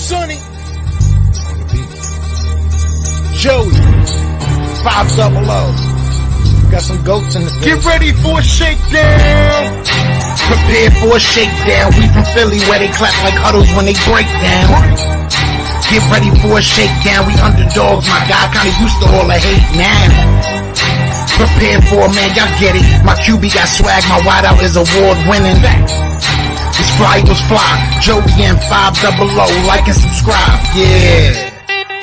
Sonny, Joey, 500. Got some goats in the Get ready for a shakedown. Prepare for a shakedown. We from Philly where they clap like huddles when they break down. Get ready for a shakedown. We underdogs, my guy. Kinda used to all the hate now. Prepare for it, man. Y'all get it. My QB got swag. My wideout is award winning. This fly was fly. Joey and 500. Like and subscribe. Yeah.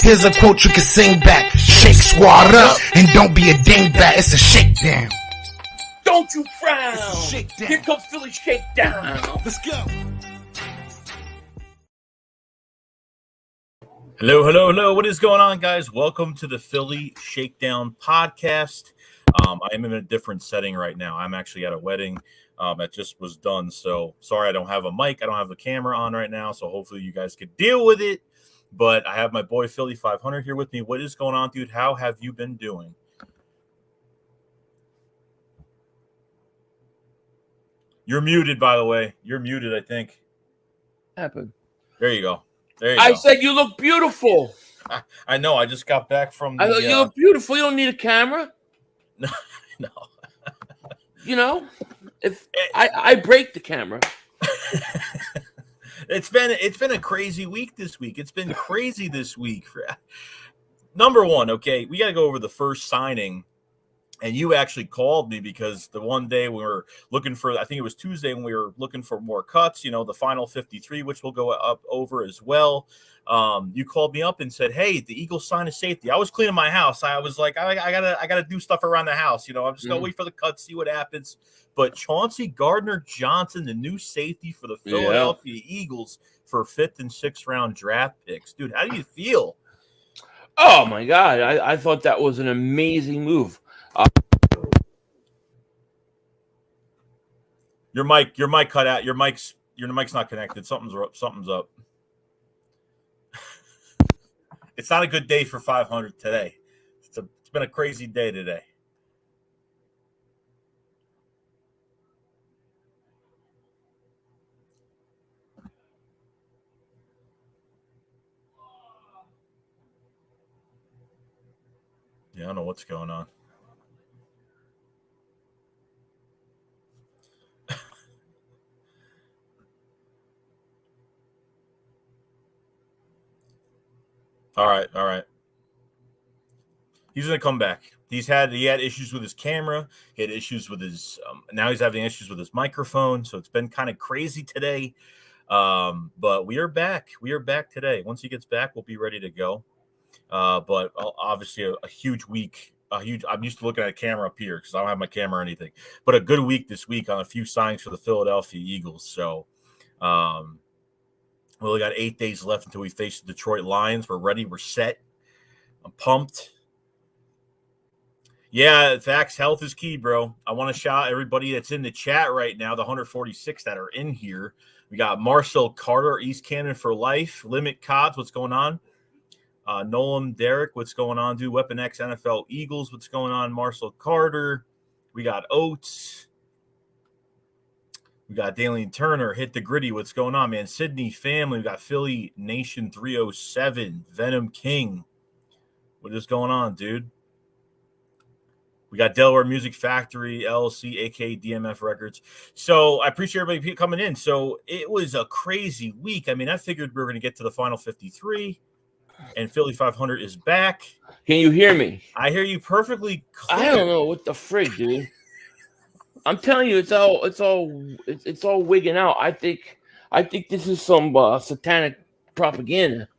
Here's a quote you can sing back. Shake squad up and don't be a dingbat. It's a shakedown. Don't you frown. Shakedown. Here comes Philly Shakedown. Let's go. Hello. What is going on, guys? Welcome to the Philly Shakedown podcast. I am in a different setting right now. I'm actually at a wedding that just was done. So sorry I don't have a mic. I don't have the camera on right now. So hopefully you guys could deal with it. But I have my boy Philly 500 here with me. What is going on, dude? How have you been doing? You're muted, by the way. You're muted, I think. Happened. There you go. I said you look beautiful. I know. I just got back from the... You look beautiful. You don't need a camera. No. You know, if I break the camera. It's been a crazy week this week. It's been crazy this week. Number one, okay, we got to go over the first signing. And you actually called me because the one day we were looking for, I think it was Tuesday when we were looking for more cuts, you know, the final 53, which we'll go up over as well. You called me up and said, hey, the Eagles signed a safety. I was cleaning my house. I was like, I gotta do stuff around the house. You know, I'm just going to wait for the cuts, see what happens. But Chauncey Gardner-Johnson, the new safety for the Philadelphia Eagles for 5th and 6th round draft picks. Dude, how do you feel? Oh, my God. I thought that was an amazing move. Your mic cut out. Your mic's not connected. Something's up. It's not a good day for 500 today. It's been a crazy day today. Yeah, I don't know what's going on. All right. He's going to come back. He had issues with his camera. He had issues with his now he's having issues with his microphone. So it's been kind of crazy today. But we are back. We are back today. Once he gets back, we'll be ready to go. But obviously a huge week. I'm used to looking at a camera up here because I don't have my camera or anything. But a good week this week on a few signings for the Philadelphia Eagles. So we only got 8 days left until we face the Detroit Lions. We're ready. We're set. I'm pumped. Yeah, facts. Health is key, bro. I want to shout out everybody that's in the chat right now, the 146 that are in here. We got Marcel Carter, East Cannon for life. Limit Cods, what's going on? Nolan Derrick, what's going on, dude? Weapon X NFL Eagles, what's going on? Marcel Carter. We got Oates. We got Dalian Turner, Hit the Gritty. What's going on, man? Sydney family. We got Philly Nation 307. Venom King. What is going on, dude? We got Delaware Music Factory, LLC, a.k.a. DMF Records. So I appreciate everybody coming in. So it was a crazy week. I mean, I figured we were going to get to the final 53, and Philly 500 is back. Can you hear me? I hear you perfectly clear. I don't know what the frig, dude. I'm telling you, it's all wigging out. I think this is some satanic propaganda.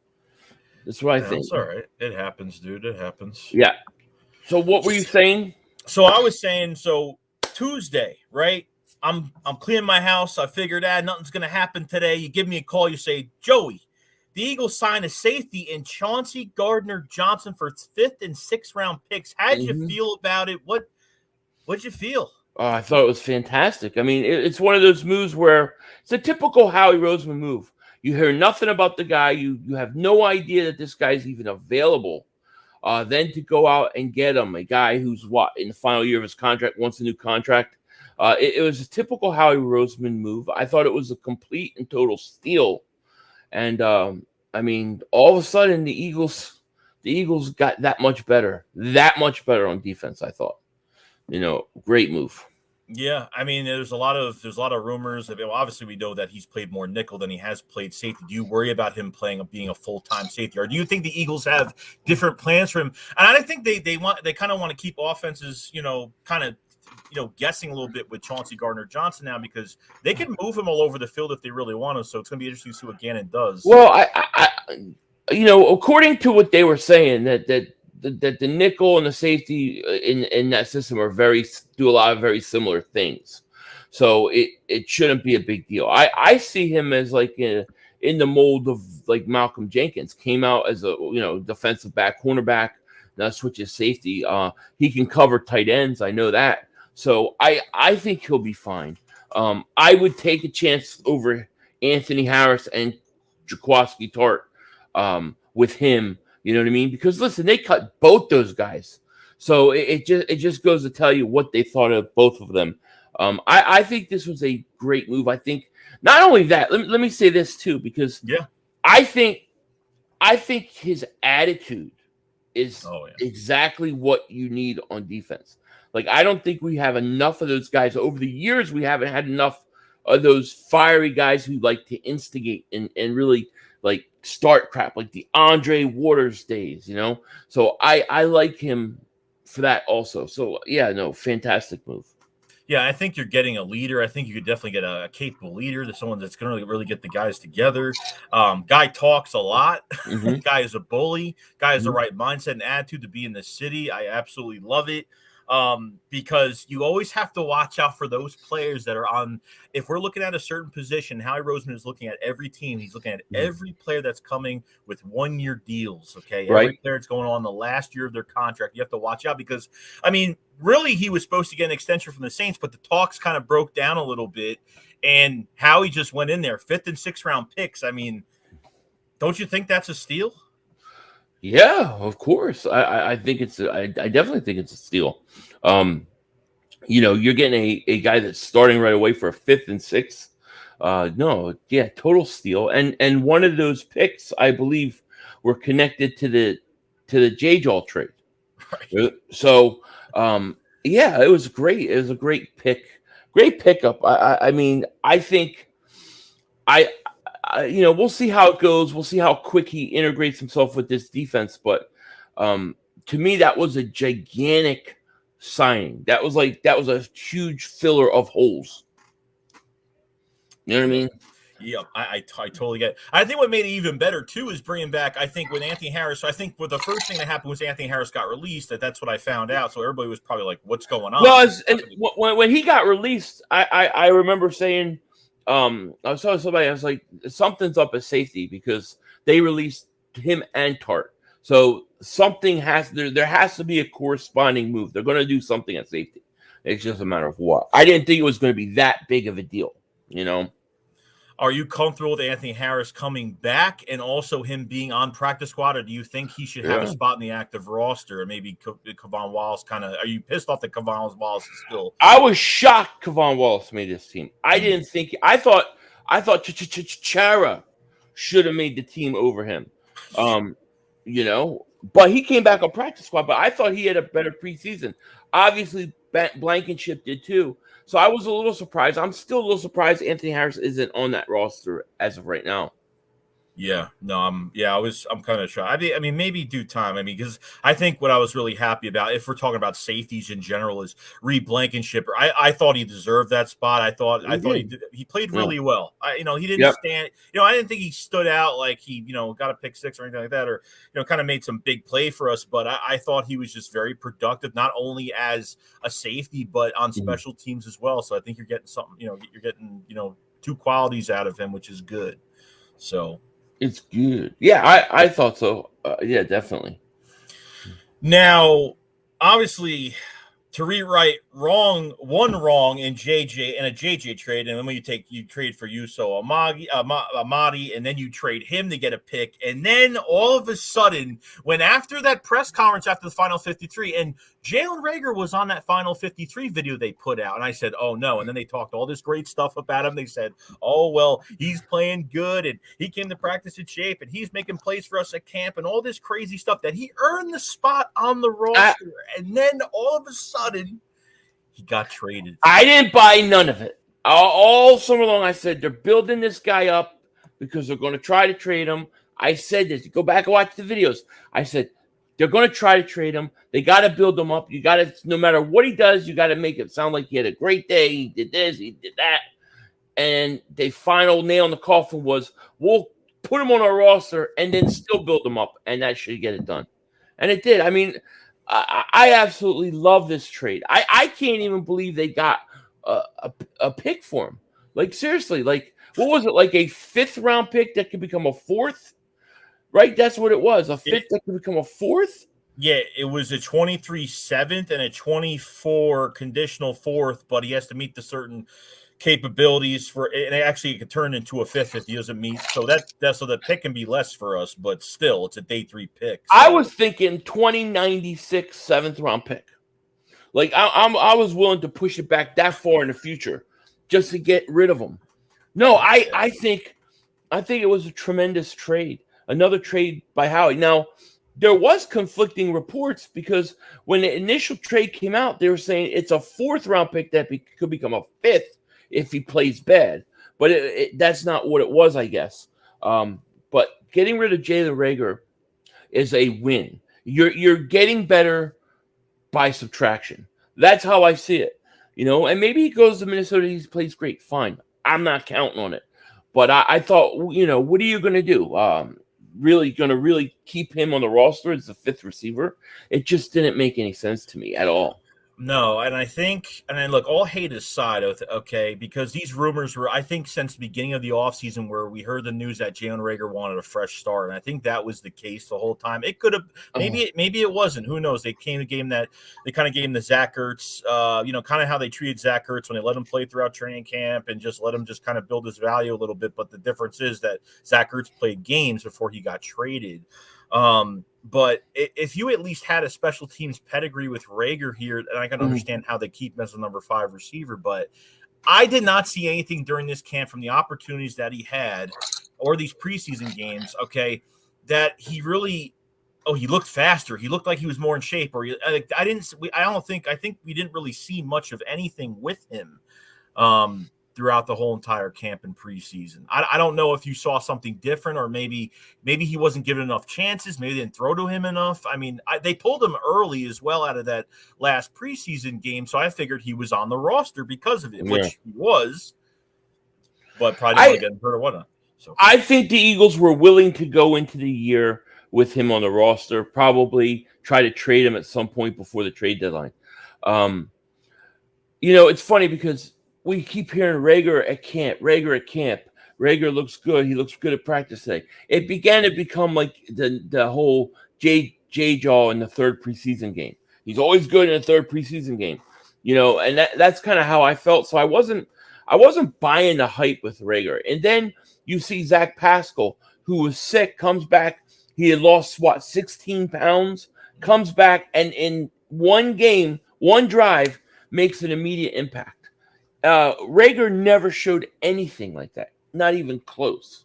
That's what I think. It's all right. It happens, dude. It happens. Yeah. So what were you saying? So I was saying, Tuesday, right? I'm cleaning my house. I figured nothing's gonna happen today. You give me a call. You say, Joey, the Eagles signed a safety in Chauncey Gardner-Johnson for 5th and 6th round picks. How'd you feel about it? What'd you feel? I thought it was fantastic. I mean, it's one of those moves where it's a typical Howie Roseman move. You hear nothing about the guy. You have no idea that this guy's even available. Then to go out and get him, a guy who's in the final year of his contract, wants a new contract. It was a typical Howie Roseman move. I thought it was a complete and total steal. And I mean, all of a sudden the Eagles got that much better on defense. I thought, great move. Yeah, I mean, there's a lot of rumors. Obviously, we know that he's played more nickel than he has played safety. Do you worry about him being a full-time safety, or do you think the Eagles have different plans for him? And I think they kind of want to keep offenses, guessing a little bit with Chauncey Gardner-Johnson now, because they can move him all over the field if they really want to. So it's going to be interesting to see what Gannon does. Well, I according to what they were saying, that the nickel and the safety in that system do a lot of very similar things. So it shouldn't be a big deal. I see him as like in the mold of like Malcolm Jenkins. Came out as a defensive back, cornerback, now switches safety. He can cover tight ends. I know that. So I think he'll be fine. I would take a chance over Anthony Harris and Jaquiski Tart with him. You know what I mean? Because listen, they cut both those guys, so it just goes to tell you what they thought of both of them. I think this was a great move. I think not only that. Let me say this too, because I think his attitude is exactly what you need on defense. Like, I don't think we have enough of those guys. Over the years, we haven't had enough of those fiery guys who like to instigate and really like start crap, like the Andre Waters days, So I like him for that also. So yeah, no, fantastic move. Yeah, I think you're getting a leader. I think you could definitely get a capable leader, someone that's going to really get the guys together. Guy talks a lot. Mm-hmm. Guy is a bully. Guy has the right mindset and attitude to be in the city. I absolutely love it. Because you always have to watch out for those players that are on. If we're looking at a certain position, Howie Roseman is looking at every team. He's looking at every player that's coming with 1-year deals. Okay, every player that's going on the last year of their contract. You have to watch out because, I mean, really, he was supposed to get an extension from the Saints, but the talks kind of broke down a little bit, and Howie just went in there, 5th and 6th round picks. I mean, don't you think that's a steal? Yeah, of course. I think I definitely think it's a steal. You're getting a guy that's starting right away for a 5th and 6th. Total steal. And one of those picks, I believe, were connected to the J-Jaw trade. Right. So, it was great. It was a great pick. Great pickup. I mean, I think we'll see how it goes. We'll see how quick he integrates himself with this defense. But to me, that was a gigantic signing. That was a huge filler of holes. You know what I mean? Yeah, I totally get it. I think what made it even better, too, is bringing back, I think, with Anthony Harris. So I think the first thing that happened was Anthony Harris got released. That's what I found out. So everybody was probably like, what's going on? Well, when he got released, I remember saying, I was telling somebody, I was like, something's up at safety because they released him and Tart. So something there has to be a corresponding move. They're going to do something at safety. It's just a matter of what. I didn't think it was going to be that big of a deal, Are you comfortable with Anthony Harris coming back and also him being on practice squad, or do you think he should have a spot in the active roster? Or maybe Kevon Wallace are you pissed off that Kevon Wallace is still? I was shocked Kevon Wallace made this team. I thought Chara should have made the team over him. But he came back on practice squad, but I thought he had a better preseason. Obviously, Blankenship did too. So I was a little surprised. I'm still a little surprised Anthony Harris isn't on that roster as of right now. Yeah, no, I'm kind of shocked. I mean, maybe due time. I mean, because I think what I was really happy about, if we're talking about safeties in general, is Reed Blankenship. I thought he deserved that spot. I thought he played really well. He didn't stand. I didn't think he stood out like he got a pick six or anything like that, or kind of made some big play for us. But I thought he was just very productive, not only as a safety but on special teams as well. So I think you're getting something. You're getting two qualities out of him, which is good. So. It's good. Yeah, I thought so. Yeah, definitely. Now, obviously, to rewrite one wrong in JJ and a JJ trade, and then when you trade for Yuso Amadi, and then you trade him to get a pick, and then all of a sudden, when after that press conference after the final 53, and Jalen Reagor was on that final 53 video they put out, and I said, oh no, and then they talked all this great stuff about him. They said, oh well, he's playing good, and he came to practice in shape, and he's making plays for us at camp, and all this crazy stuff that he earned the spot on the roster, and then all of a sudden he got traded. I didn't buy none of it. All summer long, I said they're building this guy up because they're going to try to trade him. I said this. Go back and watch the videos. I said they're going to try to trade him. They got to build him up. You got to, no matter what he does, you got to make it sound like he had a great day. He did this, he did that. And the final nail in the coffin was, we'll put him on our roster and then still build him up, and that should get it done. And it did. I mean, I absolutely love this trade. I can't even believe they got a pick for him. Like, seriously, like, what was it? Like a 5th round pick that could become a 4th? Right? That's what it was. A 5th that could become a 4th? Yeah, it was a 23 7th and a 24 conditional 4th, but he has to meet the certain capabilities for it. And actually it could turn into a 5th if he doesn't meet. So that's so the pick can be less for us, but still it's a day 3 pick. So. I was thinking 2096 7th round pick. Like I was willing to push it back that far in the future just to get rid of him. No, I think it was a tremendous trade. Another trade by Howie. Now, there was conflicting reports because when the initial trade came out, they were saying it's a 4th round pick that could become a 5th if he plays bad. But that's not what it was, I guess. But getting rid of Jalen Reagor is a win. You're getting better by subtraction. That's how I see it. You know, and maybe he goes to Minnesota, he plays great. Fine. I'm not counting on it. But I thought, you know, what are you going to do? Really going to really keep him on the roster as the 5th receiver? It just didn't make any sense to me at all. No, and I think, and then look, all hate aside, okay, because these rumors were, I think, since the beginning of the offseason where we heard the news that Jalen Reagor wanted a fresh start, and I think that was the case the whole time. It could have, maybe it wasn't. Who knows? They kind of gave him the Zach Ertz, kind of how they treated Zach Ertz when they let him play throughout training camp and just let him just kind of build his value a little bit. But the difference is that Zach Ertz played games before he got traded. But if you at least had a special teams pedigree with Reagor here, then I can understand how they keep him as a number 5 receiver. But I did not see anything during this camp from the opportunities that he had or these preseason games, okay, that he really he looked faster. He looked like he was more in shape. Or I think we didn't really see much of anything with him throughout the whole entire camp and preseason. I don't know if you saw something different, or maybe he wasn't given enough chances. Maybe they didn't throw to him enough. I mean, they pulled him early as well out of that last preseason game, so I figured he was on the roster because of it, which he was, but probably didn't get hurt or whatnot. So I think the Eagles were willing to go into the year with him on the roster, probably try to trade him at some point before the trade deadline. It's funny because we keep hearing Reagor at camp. Reagor looks good. He looks good at practice today. It began to become like the whole J-Jaw in the 3rd preseason game. He's always good in the 3rd preseason game, and that's kind of how I felt. So I wasn't buying the hype with Reagor. And then you see Zach Pascal, who was sick, comes back. He had lost 16 pounds, comes back, and in one game, one drive, makes an immediate impact. Reagor never showed anything like that, not even close.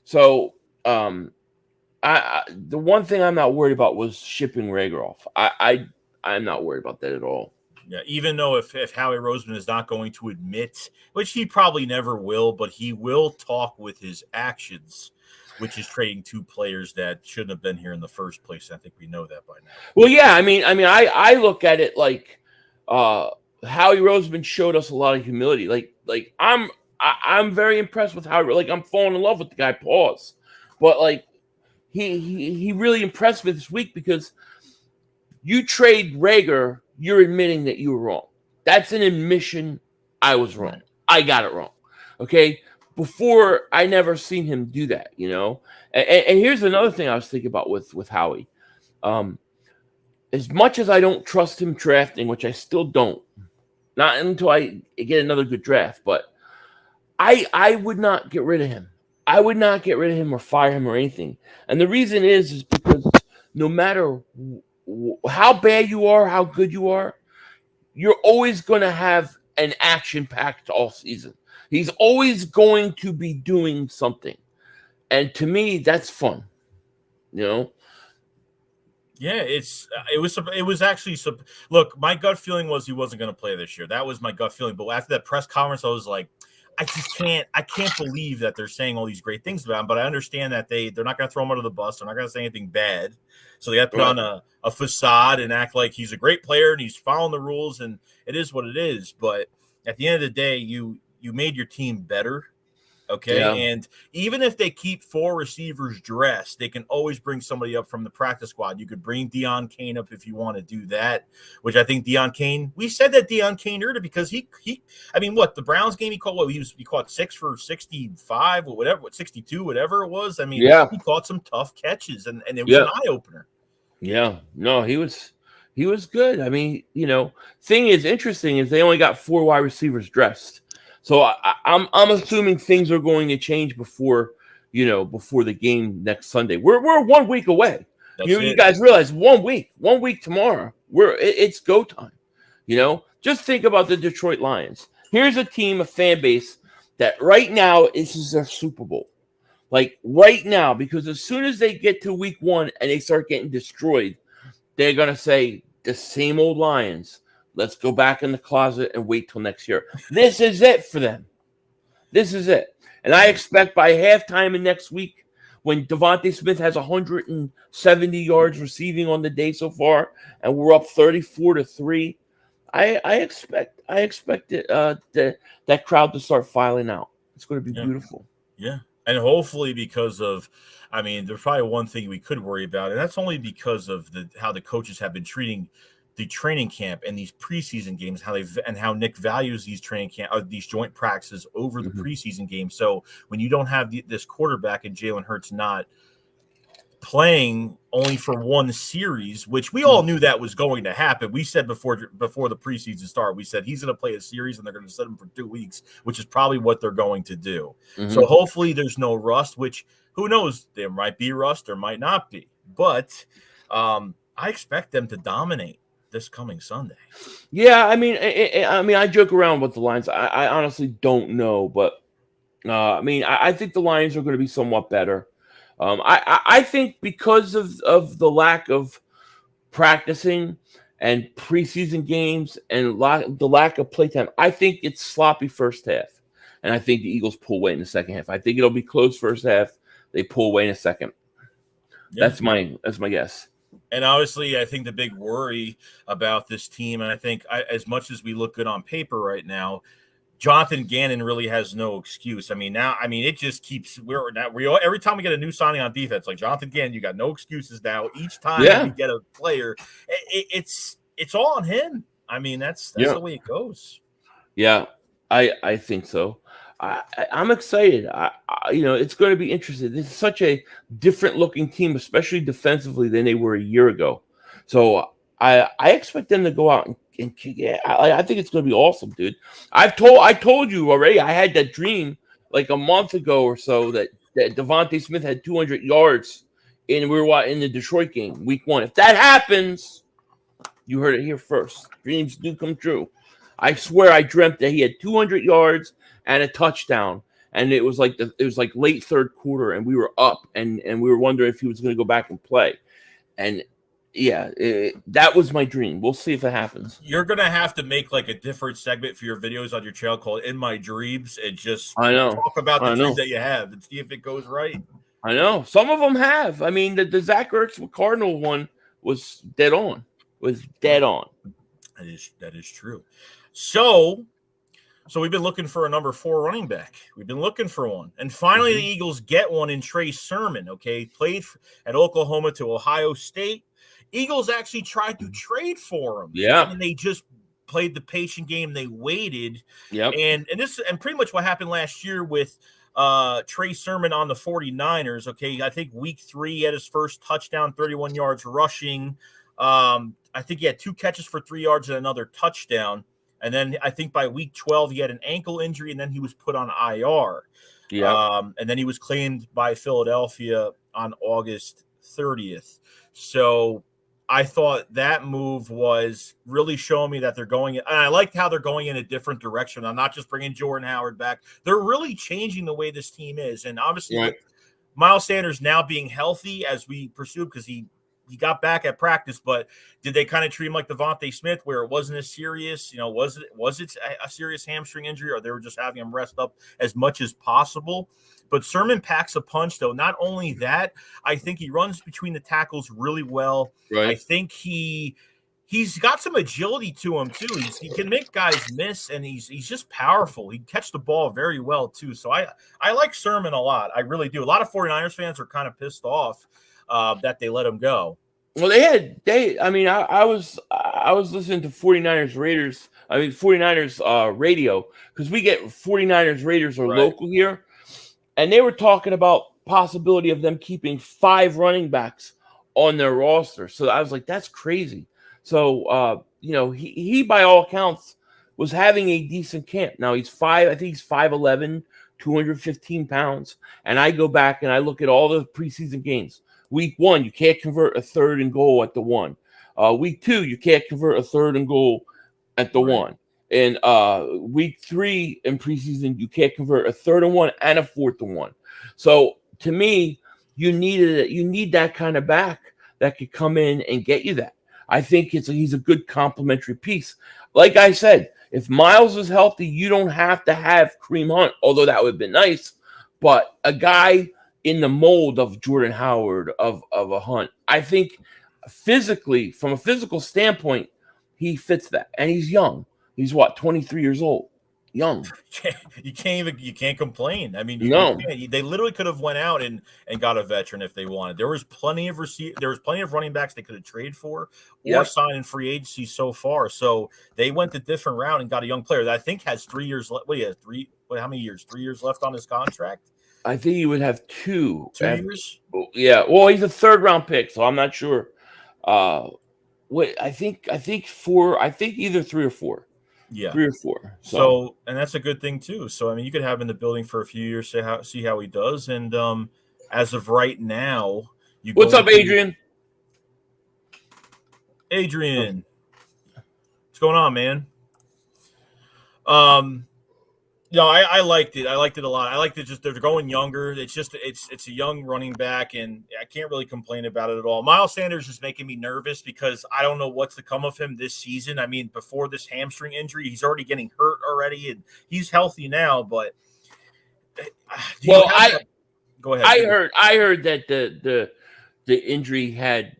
So, the one thing I'm not worried about was shipping Reagor off. I'm not worried about that at all. Yeah, even though if Howie Roseman is not going to admit, which he probably never will, but he will talk with his actions, which is trading 2 players that shouldn't have been here in the first place. I think we know that by now. Well, yeah, I mean, I look at it like Howie Roseman showed us a lot of humility. Like I'm very impressed with Howie. Like, I'm falling in love with the guy. Pause. But like he really impressed me this week because you trade Reagor, you're admitting that you were wrong. That's an admission. I was wrong. I got it wrong. Okay. Before, I never seen him do that. And here's another thing I was thinking about with Howie. As much as I don't trust him drafting, which I still don't, Not until I get another good draft. But I would not get rid of him. I would not get rid of him or fire him or anything. And the reason is because no matter how bad you are, how good you are, you're always going to have an action-packed all season. He's always going to be doing something. And to me, that's fun. Yeah, it was actually look, my gut feeling was he wasn't going to play this year. That was my gut feeling. But after that press conference, I was like, I can't believe that they're saying all these great things about him. But I understand that they're not going to throw him under the bus. They're not going to say anything bad. So they got to put on a facade and act like he's a great player and he's following the rules, and it is what it is. But at the end of the day, you made your team better. Okay. Yeah. And even if they keep 4 receivers dressed, they can always bring somebody up from the practice squad. You could bring Deion Kane up if you want to do that, which I think Deion Kane, we said that Deion Kane earned it because he the Browns game he caught, he caught 6 for 65 or whatever, 62, whatever it was. I mean, he caught some tough catches and it was an eye opener. Yeah. No, he was good. I mean, thing is interesting is they only got 4 wide receivers dressed. So I'm assuming things are going to change before the game next Sunday. We're 1 week away. You guys realize 1 week tomorrow. It's go time. Just think about the Detroit Lions. Here's a team, a fan base that right now this is their Super Bowl. Like right now, because as soon as they get to week 1 and they start getting destroyed, they're gonna say the same old Lions. Let's go back in the closet and wait till next year. This is it for them. This is it. And I expect by halftime in next week, when Devontae Smith has 170 yards receiving on the day so far, and we're up 34-3, I expect that crowd to start filing out. It's going to be beautiful. Yeah. And hopefully because of, there's probably one thing we could worry about, and that's only because of how the coaches have been treating the training camp and these preseason games, how Nick values these these joint practices over the preseason game. So when you don't have this quarterback and Jalen Hurts not playing only for one series, which we all knew that was going to happen. We said before the preseason start, we said he's going to play a series and they're going to set him for 2 weeks, which is probably what they're going to do. So hopefully there's no rust, which who knows, there might be rust, there might not be, but I expect them to dominate this coming Sunday. Yeah, I joke around with the Lions. I honestly don't know, but I think the Lions are going to be somewhat better. I think because of the lack of practicing and preseason games and the lack of playtime, I think it's sloppy first half, and I think the Eagles pull away in the second half. I think it'll be close first half. They pull away in the second. Yeah. That's my guess. And obviously, I think the big worry about this team, and I think as much as we look good on paper right now, Jonathan Gannon really has no excuse. It just keeps every time we get a new signing on defense, like Jonathan Gannon, you got no excuses now. Each time we get a player, it's all on him. That's the way it goes. Yeah, I think so. I'm excited. It's going to be interesting. This is such a different looking team, especially defensively, than they were a year ago. So I expect them to go out and kick it. I think it's going to be awesome, dude. I told you already. I had that dream like a month ago or so that Devontae Smith had 200 yards, and we were in the Detroit game, week 1. If that happens, you heard it here first. Dreams do come true. I swear I dreamt that he had 200 yards and a touchdown, and it was like late third quarter, and we were up, and we were wondering if he was going to go back and play. And that was my dream. We'll see if it happens. You're going to have to make like a different segment for your videos on your channel called "In My Dreams" and just talk about the dreams that you have and see if it goes right. I know some of them have. The Zach Ertz Cardinal one was dead on. That is true. So we've been looking for a number 4 running back. We've been looking for one. And finally, the Eagles get one in Trey Sermon, played at Oklahoma to Ohio State. Eagles actually tried to trade for him. Yeah. And they just played the patient game. They waited. Yep. And pretty much what happened last year with Trey Sermon on the 49ers, I think week 3 he had his first touchdown, 31 yards rushing. I think he had 2 catches for 3 yards and another touchdown. And then I think by week 12, he had an ankle injury, and then he was put on IR. Yeah. And then he was claimed by Philadelphia on August 30th. So I thought that move was really showing me that they're going, and I liked how they're going in a different direction. I'm not just bringing Jordan Howard back. They're really changing the way this team is. And obviously, Right. with Miles Sanders now being healthy, as we pursue, because he got back at practice, but did they kind of treat him like Devontae Smith, where it wasn't as serious? Was it a serious hamstring injury, or they were just having him rest up as much as possible? But Sermon packs a punch, though. Not only that, I think he runs between the tackles really well. Right. I think he's got some agility to him too. He can make guys miss, and he's just powerful. He catch the ball very well too. So I like Sermon a lot. I really do. A lot of 49ers fans are kind of pissed off that they let him go. Well, I was listening to 49ers radio, because we get 49ers Raiders are local here, and they were talking about possibility of them keeping 5 running backs on their roster. So I was like, that's crazy. So he by all accounts was having a decent camp. Now I think he's 5'11", 215 pounds, and I go back and I look at all the preseason games. Week 1, you can't convert a 3rd and goal at the 1. Week 2, you can't convert a 3rd and goal at the 1. And week 3 in preseason, you can't convert a 3rd and 1 and a 4th and 1. So to me, you need that kind of back that could come in and get you that. I think he's a good complementary piece. Like I said, if Miles is healthy, you don't have to have Kareem Hunt, although that would have been nice. But a guy in the mold of Jordan Howard, of a Hunt, I think physically, from a physical standpoint, he fits that. And he's young. He's 23 years old. Young. You can't complain. I mean, No. They literally could have went out and got a veteran if they wanted. There was plenty of running backs they could have traded for or signed in free agency so far. So they went the different route and got a young player that I think has 3 years left. How many years? 3 years left on his contract? I think he would have 2 years. Yeah. Well, he's a 3rd round pick, so I'm not sure. I think 4. I think either 3 or 4. Yeah, 3 or 4. So and that's a good thing too. So I mean, you could have him in the building for a few years, see how he does. And as of right now, what's up, Adrian? Adrian, what's going on, man? I liked it. I liked it a lot. I liked it. Just they're going younger. It's a young running back, and I can't really complain about it at all. Miles Sanders is making me nervous because I don't know what's to come of him this season. I mean, before this hamstring injury, he's already getting hurt already, and he's healthy now. But go ahead. I heard that the injury had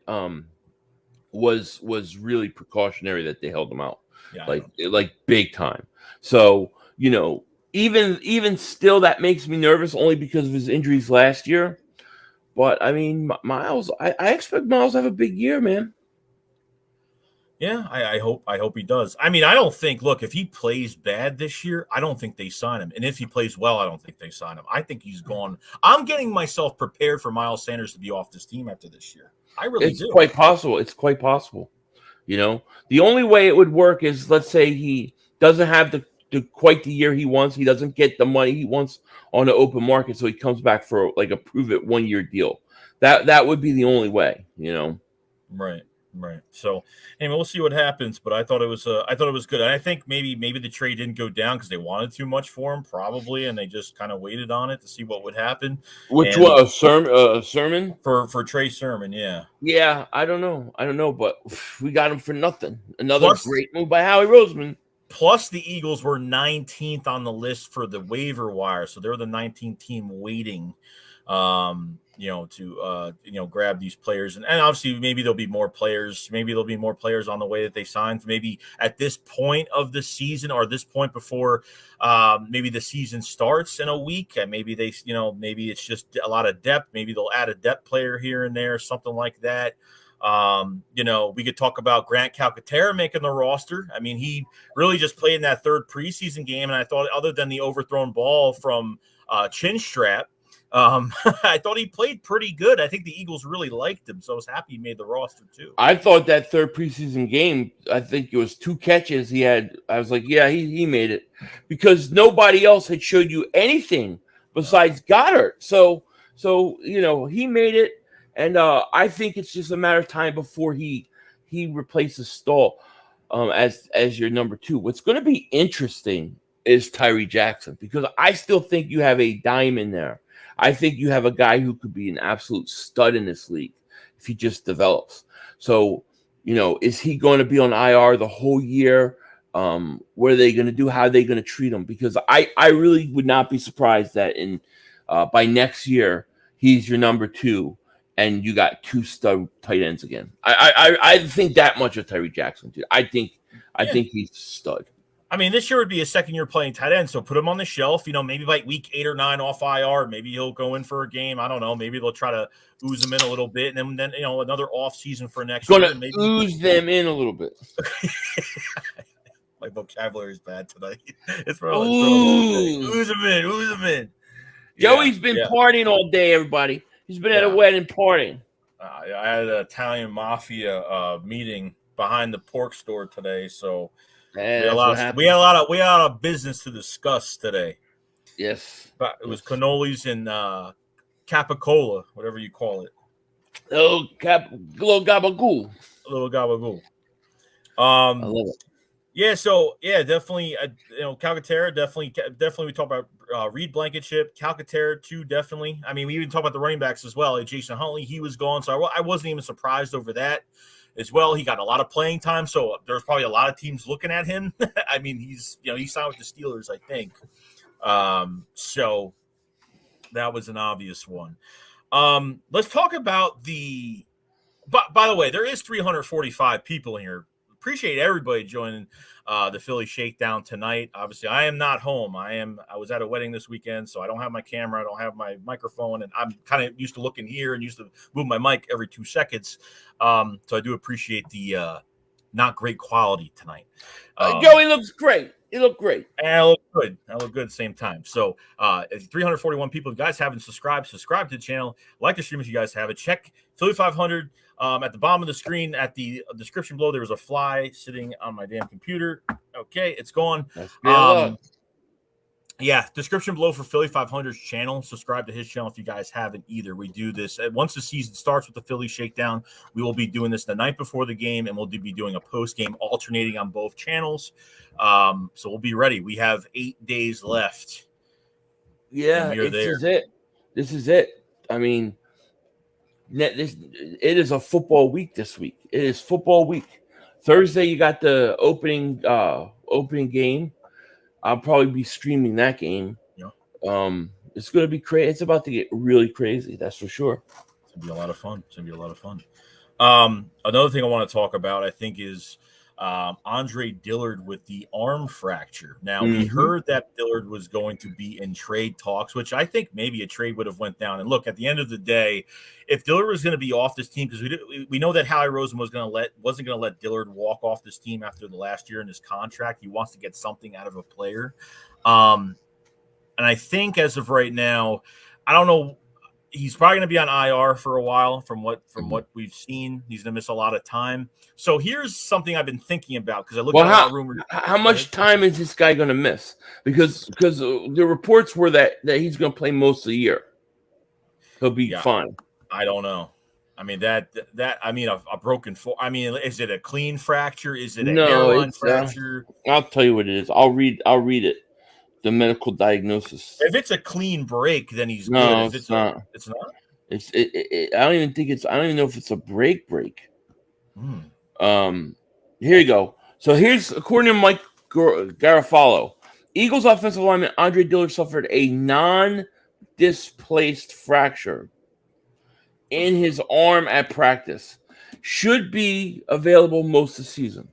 was really precautionary, that they held him out, like big time. So even still, that makes me nervous only because of his injuries last year. But I mean, Miles, I expect Miles to have a big year, man. Yeah, I hope he does. I mean, I don't think, look, if he plays bad this year, I don't think they sign him. And if he plays well, I don't think they sign him. I think he's gone. I'm getting myself prepared for Miles Sanders to be off this team after this year. I really do. It's quite possible. The only way it would work is, let's say he doesn't have the quite the year he wants. He doesn't get the money he wants on the open market, so he comes back for like a prove it 1 year deal. That would be the only way, Right. So anyway, we'll see what happens. But I thought it was good. And I think maybe the trade didn't go down because they wanted too much for him, probably, and they just kind of waited on it to see what would happen. Which was a Sermon for Trey Sermon, yeah. Yeah, I don't know, but we got him for nothing. Another great move by Howie Roseman. Plus, the Eagles were 19th on the list for the waiver wire, so they're the 19th team waiting, to grab these players, and obviously maybe there'll be more players. Maybe there'll be more players on the way that they sign. Maybe at this point of the season, or this point before, maybe the season starts in a week, and maybe maybe it's just a lot of depth. Maybe they'll add a depth player here and there, something like that. We could talk about Grant Calcaterra making the roster. I mean, he really just played in that 3rd preseason game, and I thought, other than the overthrown ball from Chinstrap, I thought he played pretty good. I think the Eagles really liked him, so I was happy he made the roster too. I thought that third preseason game, I think it was 2 catches he had. I was like, yeah, he made it, because nobody else had showed you anything besides Goddard. So he made it, and I think it's just a matter of time before he replaces Stahl as your number 2. What's going to be interesting is Tyree Jackson, because I still think you have a diamond there. I think you have a guy who could be an absolute stud in this league if he just develops. So, is he going to be on IR the whole year? What are they going to do? How are they going to treat him? Because I really would not be surprised that by next year he's your number 2, and you got 2 stud tight ends again. I think that much of Tyree Jackson, dude. I think he's stud. I mean, this year would be a second year playing tight end, so put him on the shelf. Maybe by week 8 or 9 off IR, maybe he'll go in for a game. I don't know. Maybe they'll try to ooze him in a little bit, and then another off season for next year. Maybe ooze them in a little bit. My vocabulary is bad tonight. It's ooze him in. Joey's been partying all day, everybody. He's been at a wedding partying. I had an Italian mafia meeting behind the pork store today, so we had a lot of business to discuss today. Yes, but it was cannolis and capicola, whatever you call it. Little gabagool. I love it. Yeah, so definitely. Calcaterra definitely. We talk about Reed Blankenship, Calcaterra too. Definitely. I mean, we even talk about the running backs as well. Jason Huntley, he was gone, so I wasn't even surprised over that as well. He got a lot of playing time, so there's probably a lot of teams looking at him. I mean, he signed with the Steelers, I think. So that was an obvious one. Let's talk about the. By the way, there is 345 people here. Appreciate everybody joining the Philly Shakedown tonight. Obviously, I am not home. I was at a wedding this weekend, so I don't have my camera. I don't have my microphone, and I'm kind of used to looking here and used to move my mic every 2 seconds. So I do appreciate the not great quality tonight. Joey looks great. He looked great. And I look good. I look good at the same time. So 341 people. If you guys haven't subscribe to the channel. Like the stream if you guys have it. Check Philly 500 at the bottom of the screen. At the description below, there was a fly sitting on my damn computer. Okay, it's gone. Description below for Philly 500's channel. Subscribe to his channel if you guys haven't either. We do this once the season starts with the Philly Shakedown. We will be doing this the night before the game, and we'll be doing a post game alternating on both channels. So we'll be ready. We have 8 days left. Yeah, This is it. I mean, it is a football week this week. It is football week. Thursday, you got the opening game. I'll probably be streaming that game. Yeah. It's going to be crazy. It's about to get really crazy. That's for sure. It's going to be a lot of fun. Another thing I want to talk about, I think, is Andre Dillard with the arm fracture. Now, we heard that Dillard was going to be in trade talks, which I think maybe a trade would have went down. And look, at the end of the day, if Dillard was going to be off this team, because we know that Howie Roseman wasn't going to let Dillard walk off this team after the last year in his contract. He wants to get something out of a player. And I think as of right now, I don't know. He's probably going to be on IR for a while from what we've seen. He's going to miss a lot of time. So here's something I've been thinking about because I looked at rumors. How much time is this guy going to miss? Because the reports were that he's going to play most of the year. He'll be fine. I don't know. I mean a broken foot. I mean, is it a clean fracture? Is it a hairline fracture? I'll tell you what it is. I'll read it. The medical diagnosis. If it's a clean break, then he's good. If it's not. It's not. I don't even know if it's a break. Here you go. So here's according to Mike Garafalo, Eagles offensive lineman Andre Dillard suffered a non-displaced fracture in his arm at practice. Should be available most of the season.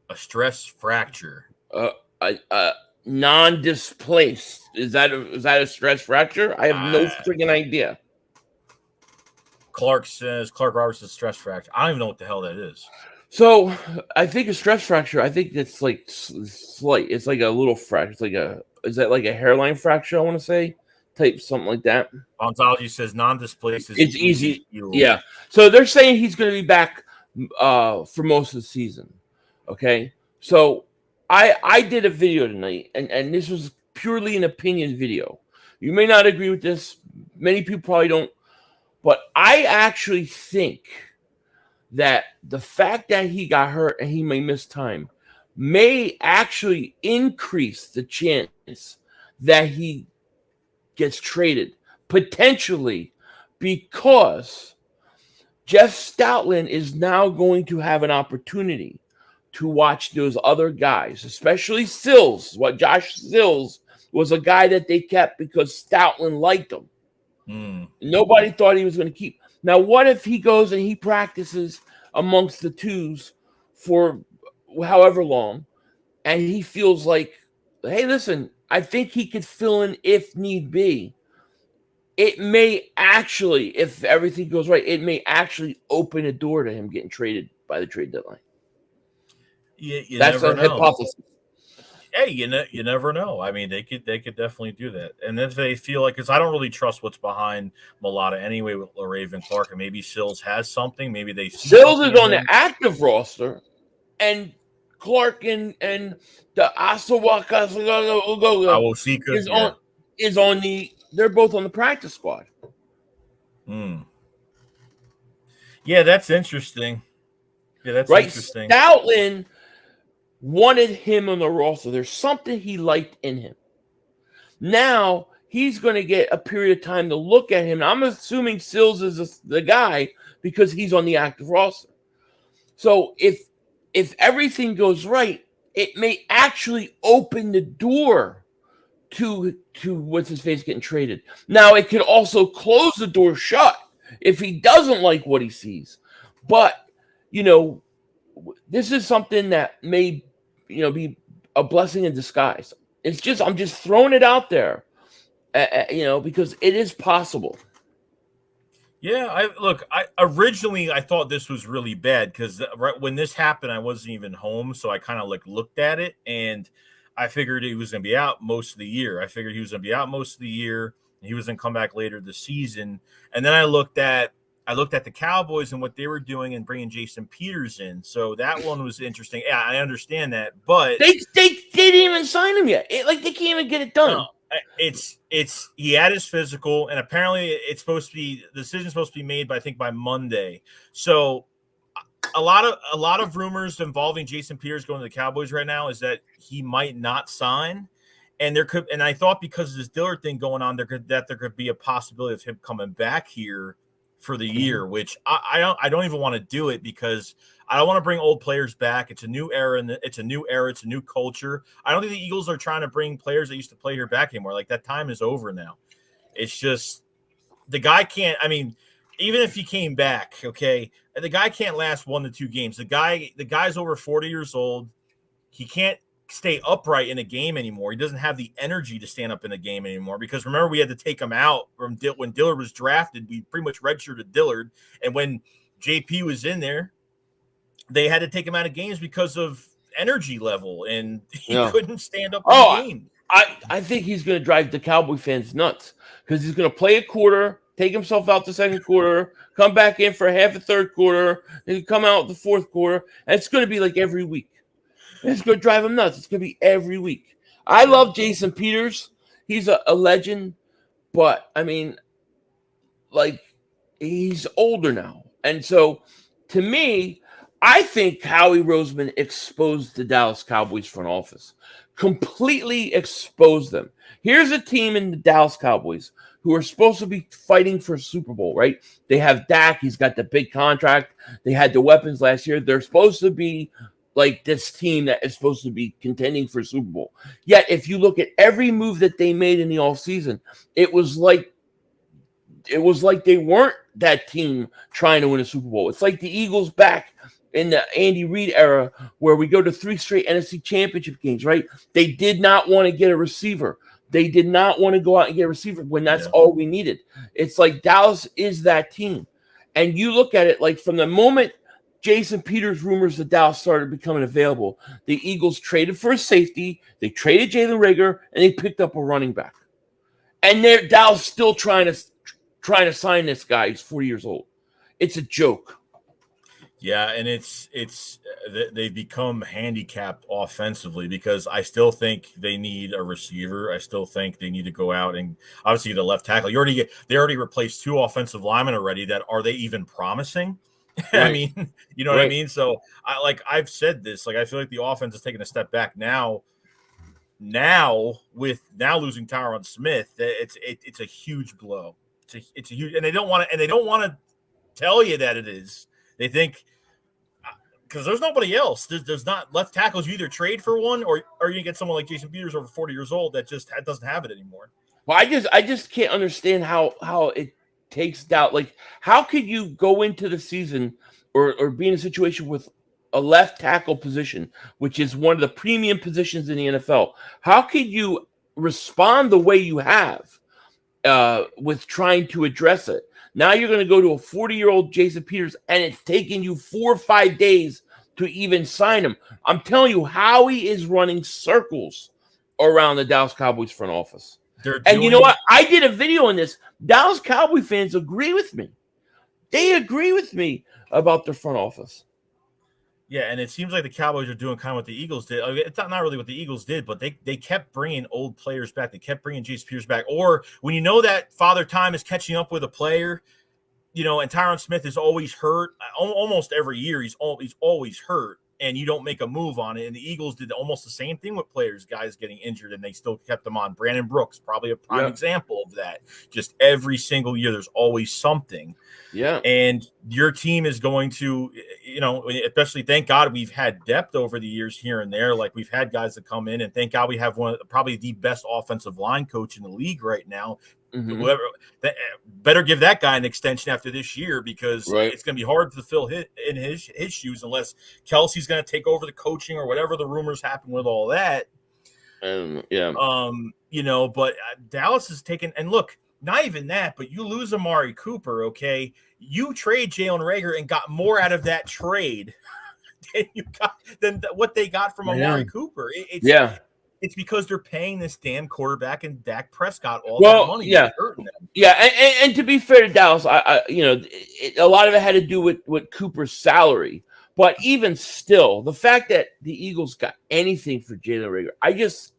A stress fracture. Non-displaced. Is that a stress fracture? I have no freaking idea. Clark Roberts' stress fracture. I don't even know what the hell that is. So I think a stress fracture. I think it's like slight. It's like a little fracture. It's like a is that like a hairline fracture? I want to say type something like that. Ontology says non-displaced is It's easy. heal. Yeah. So they're saying he's going to be back for most of the season. Okay. So I did a video tonight, and this was purely an opinion video. You may not agree with this. Many people probably don't. But I actually think that the fact that he got hurt and he may miss time may actually increase the chance that he gets traded, potentially, because Jeff Stoutland is now going to have an opportunity to watch those other guys, especially Sills. What Josh Sills was a guy that they kept because Stoutland liked him. Nobody thought he was going to keep. Now, what if he goes and he practices amongst the twos for however long, and he feels like, hey, listen, I think he could fill in if need be. It may actually, if everything goes right, it may actually open a door to him getting traded by the trade deadline. You That's never a know. hypothesis. Hey, you never know. I mean, they could definitely do that. And if they feel like, because I don't really trust what's behind Mulata anyway with Raven Clark, and maybe Sills has something. Maybe they see Sills is on the active roster, and Clark and the Asawaka is on the. They're both on the practice squad. Yeah, that's interesting. Yeah, that's right. interesting. Stoutland wanted him on the roster. There's something he liked in him. Now he's going to get a period of time to look at him. I'm assuming Sills is the guy because he's on the active roster. So if everything goes right, it may actually open the door to what's his face getting traded. Now it could also close the door shut if he doesn't like what he sees. But this is something that may be a blessing in disguise. I'm just throwing it out there, because it is possible. Yeah, I originally thought this was really bad because right when this happened, I wasn't even home, so I kind of looked at it and I figured he was going to be out most of the year. And he was going to come back later this season. And then I looked at the Cowboys and what they were doing and bringing Jason Peters in. So that one was interesting. Yeah, I understand that, but they didn't even sign him yet. They can't even get it done. No, he had his physical, and apparently the decision's supposed to be made by Monday. So a lot of rumors involving Jason Peters going to the Cowboys right now is that he might not sign. And I thought because of this Dillard thing going on, there could be a possibility of him coming back here for the year, which I don't even want to do it because I don't want to bring old players back. It's a new era, it's a new culture. I don't think the Eagles are trying to bring players that used to play here back anymore. Like, that time is over now. It's just the guy can't. I mean, even if he came back, okay, the guy can't last 1 to 2 games. The guy's over 40 years old. He can't stay upright in a game anymore. He doesn't have the energy to stand up in a game anymore because remember, we had to take him out from when Dillard was drafted. We pretty much redshirted Dillard, and when JP was in there, they had to take him out of games because of energy level, and he couldn't stand up in the game. I think he's going to drive the Cowboy fans nuts because he's going to play a quarter, take himself out the second quarter, come back in for half a third quarter, then come out the fourth quarter, and it's going to be like every week. It's going to drive him nuts. It's going to be every week. I love Jason Peters. He's a legend, but I mean, he's older now. And so to me, I think Howie Roseman exposed the Dallas Cowboys front office, completely exposed them. Here's a team in the Dallas Cowboys who are supposed to be fighting for a Super Bowl, right? They have Dak. He's got the big contract. They had the weapons last year. They're supposed to be like this team that is supposed to be contending for Super Bowl. Yet, if you look at every move that they made in the offseason, it was like they weren't that team trying to win a Super Bowl. It's like the Eagles back in the Andy Reid era where we go to 3 straight NFC championship games, right? They did not want to get a receiver. They did not want to go out and get a receiver when that's all we needed. It's like Dallas is that team. And you look at it like from the moment Jason Peters rumors that Dallas started becoming available, the Eagles traded for a safety, they traded Jalen Reagor, and they picked up a running back. And Dallas still trying to sign this guy. He's 40 years old. It's a joke. Yeah, and they've become handicapped offensively because I still think they need a receiver. I still think they need to go out and obviously get a left tackle. They already replaced 2 offensive linemen already. That are they even promising? Right. I mean, you know what I mean? So I've said this, I feel like the offense is taking a step back now with losing Kyron Smith, it's a huge blow. It's a huge, and they don't want to tell you that it is. They think because there's nobody else. There's not left tackles. You either trade for one or you get someone like Jason Peters over 40 years old that just doesn't have it anymore. Well, I just can't understand how it takes doubt. Like, how could you go into the season or be in a situation with a left tackle position, which is one of the premium positions in the NFL? How could you respond the way you have with trying to address it? Now you're going to go to a 40-year-old Jason Peters, and it's taking you 4 or 5 days to even sign him. I'm telling you, Howie is running circles around the Dallas Cowboys front office. And you know what? I did a video on this. Dallas Cowboy fans agree with me. They agree with me about their front office. Yeah, and it seems like the Cowboys are doing kind of what the Eagles did. It's not really what the Eagles did, but they kept bringing old players back. They kept bringing Jason Peters back. Or when you know that Father Time is catching up with a player, and Tyron Smith is always hurt. Almost every year he's always hurt, and you don't make a move on it. And the Eagles did almost the same thing with guys getting injured, and they still kept them on. Brandon Brooks, probably a prime example of that. Just every single year there's always something. Yeah. And your team is going to, especially thank God we've had depth over the years here and there. Like we've had guys that come in, and thank God we have probably the best offensive line coach in the league right now. Mm-hmm. Whoever better give that guy an extension after this year because it's going to be hard to fill in his shoes unless Kelsey's going to take over the coaching or whatever the rumors happen with all that. But Dallas is taking, and look, not even that, but you lose Amari Cooper, okay? You trade Jalen Reagor and got more out of that trade than what they got from Amari Cooper. It's because they're paying this damn quarterback and Dak Prescott all that money. Yeah, hurting them. Yeah, and to be fair to Dallas, a lot of it had to do with Cooper's salary. But even still, the fact that the Eagles got anything for Jalen Reagor, I just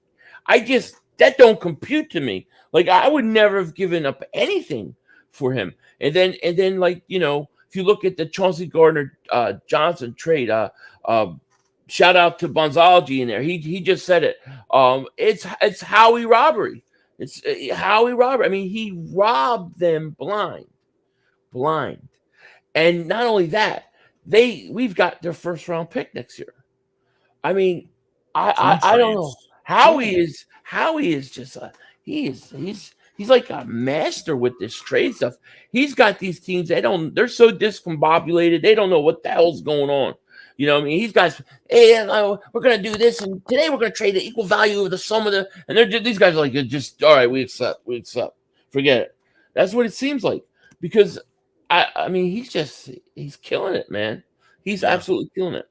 that don't compute to me. Like I would never have given up anything for him. And then if you look at the Chauncey Gardner Johnson trade, shout out to Bonzology in there. He just said it. It's Howie robbery. It's Howie robbery. I mean, he robbed them blind. And not only that, we've got their first round pick next year. I mean, I don't know. Howie is just he's like a master with this trade stuff. He's got these teams, they're so discombobulated, they don't know what the hell's going on. You know what I mean? He's guys, hey, we're going to do this, and today we're going to trade the equal value of the sum of these guys are like, just, all right, we accept. Forget it. That's what it seems like. Because, I mean, he's killing it, man. He's absolutely killing it.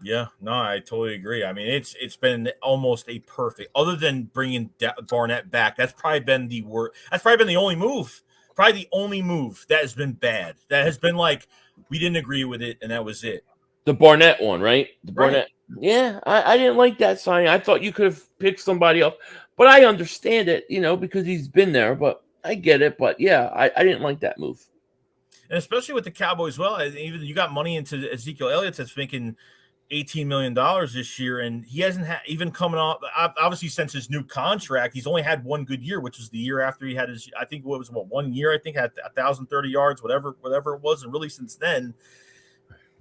Yeah, no, I totally agree. I mean, it's been almost a perfect, other than bringing Barnett back, that's probably been the worst. That's probably been the only move. Probably the only move that has been bad. That has been like, we didn't agree with it, and that was it. The Barnett one, right? The Barnett. Yeah, I didn't like that signing. I thought you could have picked somebody else. But I understand it, because he's been there. But I get it. But, yeah, I didn't like that move. And especially with the Cowboys, even you got money into Ezekiel Elliott that's making $18 million this year, and he hasn't even coming off. Obviously, since his new contract, he's only had one good year, which was the year after he had his. I think what was 1 year. I think had 1,030 yards, whatever it was, and really since then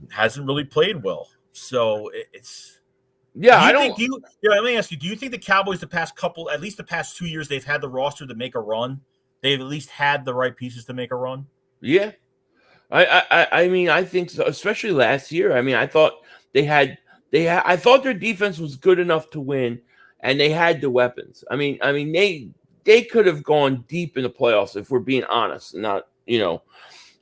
hasn't really played well. So it's let me ask you: do you think the Cowboys at least the past 2 years, they've had the roster to make a run? They've at least had the right pieces to make a run. Yeah, I mean, I think so. Especially last year. I mean, I thought. I thought their defense was good enough to win, and they had the weapons. I mean, they could have gone deep in the playoffs if we're being honest, not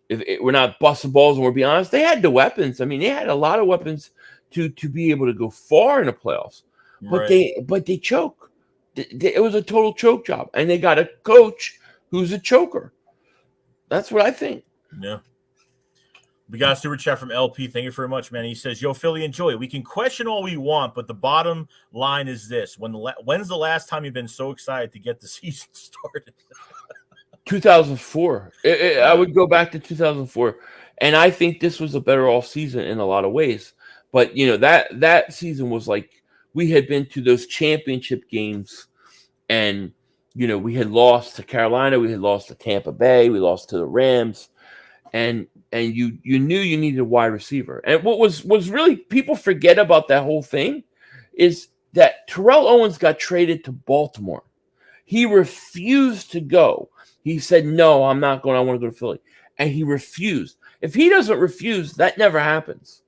we're not busting balls and we're being honest, they had the weapons. I mean, they had a lot of weapons to be able to go far in the playoffs, but they choke. It was a total choke job, and they got a coach who's a choker. That's what I think. Yeah. We got a super chat from LP. Thank you very much, man. He says, "Yo, Philly, enjoy. We can question all we want, but the bottom line is this: when's the last time you've been so excited to get the season started?" 2004. I would go back to 2004, and I think this was a better off season in a lot of ways. But that season was like we had been to those championship games, and we had lost to Carolina, we had lost to Tampa Bay, we lost to the Rams. And you knew you needed a wide receiver. And what was really, people forget about that whole thing is that Terrell Owens got traded to Baltimore. He refused to go. He said, "No, I'm not going. I want to go to Philly." And he refused. If he doesn't refuse, that never happens.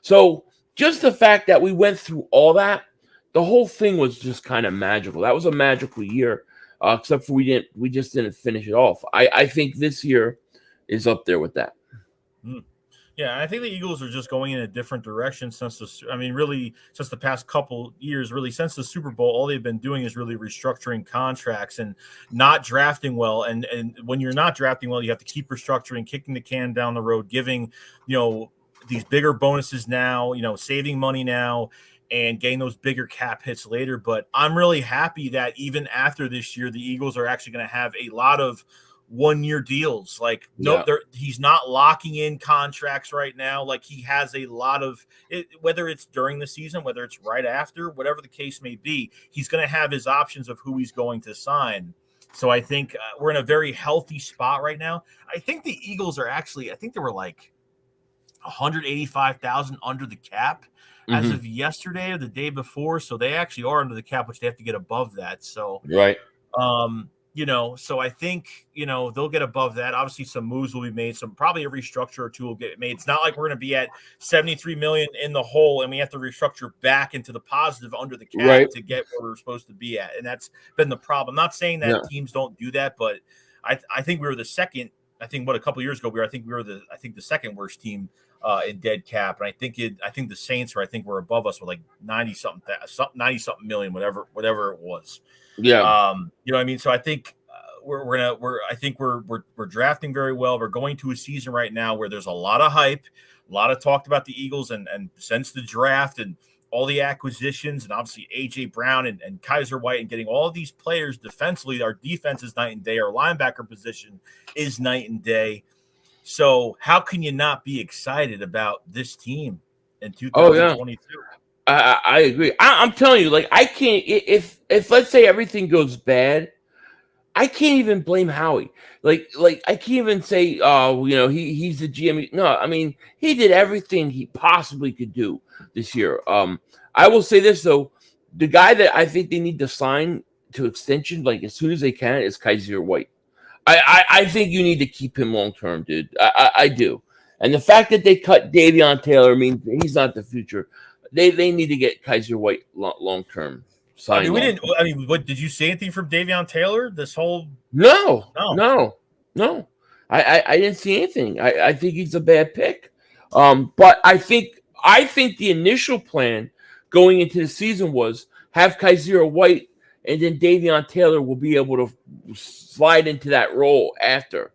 So just the fact that we went through all that, the whole thing was just kind of magical. That was a magical year, except for we just didn't finish it off. I think this year is up there with that. Yeah, I think the Eagles are just going in a different direction since the past couple years, really since the Super Bowl. All they've been doing is really restructuring contracts and not drafting well. And when you're not drafting well, you have to keep restructuring, kicking the can down the road, giving these bigger bonuses now, saving money now, and getting those bigger cap hits later. But I'm really happy that even after this year, the Eagles are actually going to have a lot of one-year deals. He's not locking in contracts right now. Like, he has a lot of it, whether it's during the season, whether it's right after, whatever the case may be, he's going to have his options of who he's going to sign. So I think we're in a very healthy spot right now. I think the Eagles are actually, I think they were like 185,000 under the cap as of yesterday or the day before. So they actually are under the cap, which they have to get above that. So, right. So I think, they'll get above that. Obviously some moves will be made. Probably a restructure or two will get made. It's not like we're going to be at 73 million in the hole and we have to restructure back into the positive under the cap to get where we're supposed to be at. And that's been the problem. I'm not saying that teams don't do that, but I think we were the second. I think a couple of years ago we were the second worst team in dead cap. And I think the Saints were above us with like 90 something million, whatever it was. Yeah. You know what I mean? So I think we're drafting very well. We're going to a season right now where there's a lot of hype, a lot of talk about the Eagles and since the draft and all the acquisitions and obviously AJ Brown and Kaiser White and getting all of these players defensively. Our defense is night and day. Our linebacker position is night and day. So how can you not be excited about this team in 2022? I agree. I'm telling you, like, I can't. If let's say everything goes bad, I can't even blame Howie. Like I can't even say, he's the GM. No, I mean, he did everything he possibly could do this year. I will say this though, the guy that I think they need to sign to extension, like as soon as they can, is Kaiser White. I think you need to keep him long term, dude. I do. And the fact that they cut Davion Taylor means he's not the future. They need to get Kaiser White long term. What did you see anything from Davion Taylor? This whole no. I didn't see anything. I think he's a bad pick. But I think the initial plan going into the season was have Kaiser White and then Davion Taylor will be able to slide into that role after.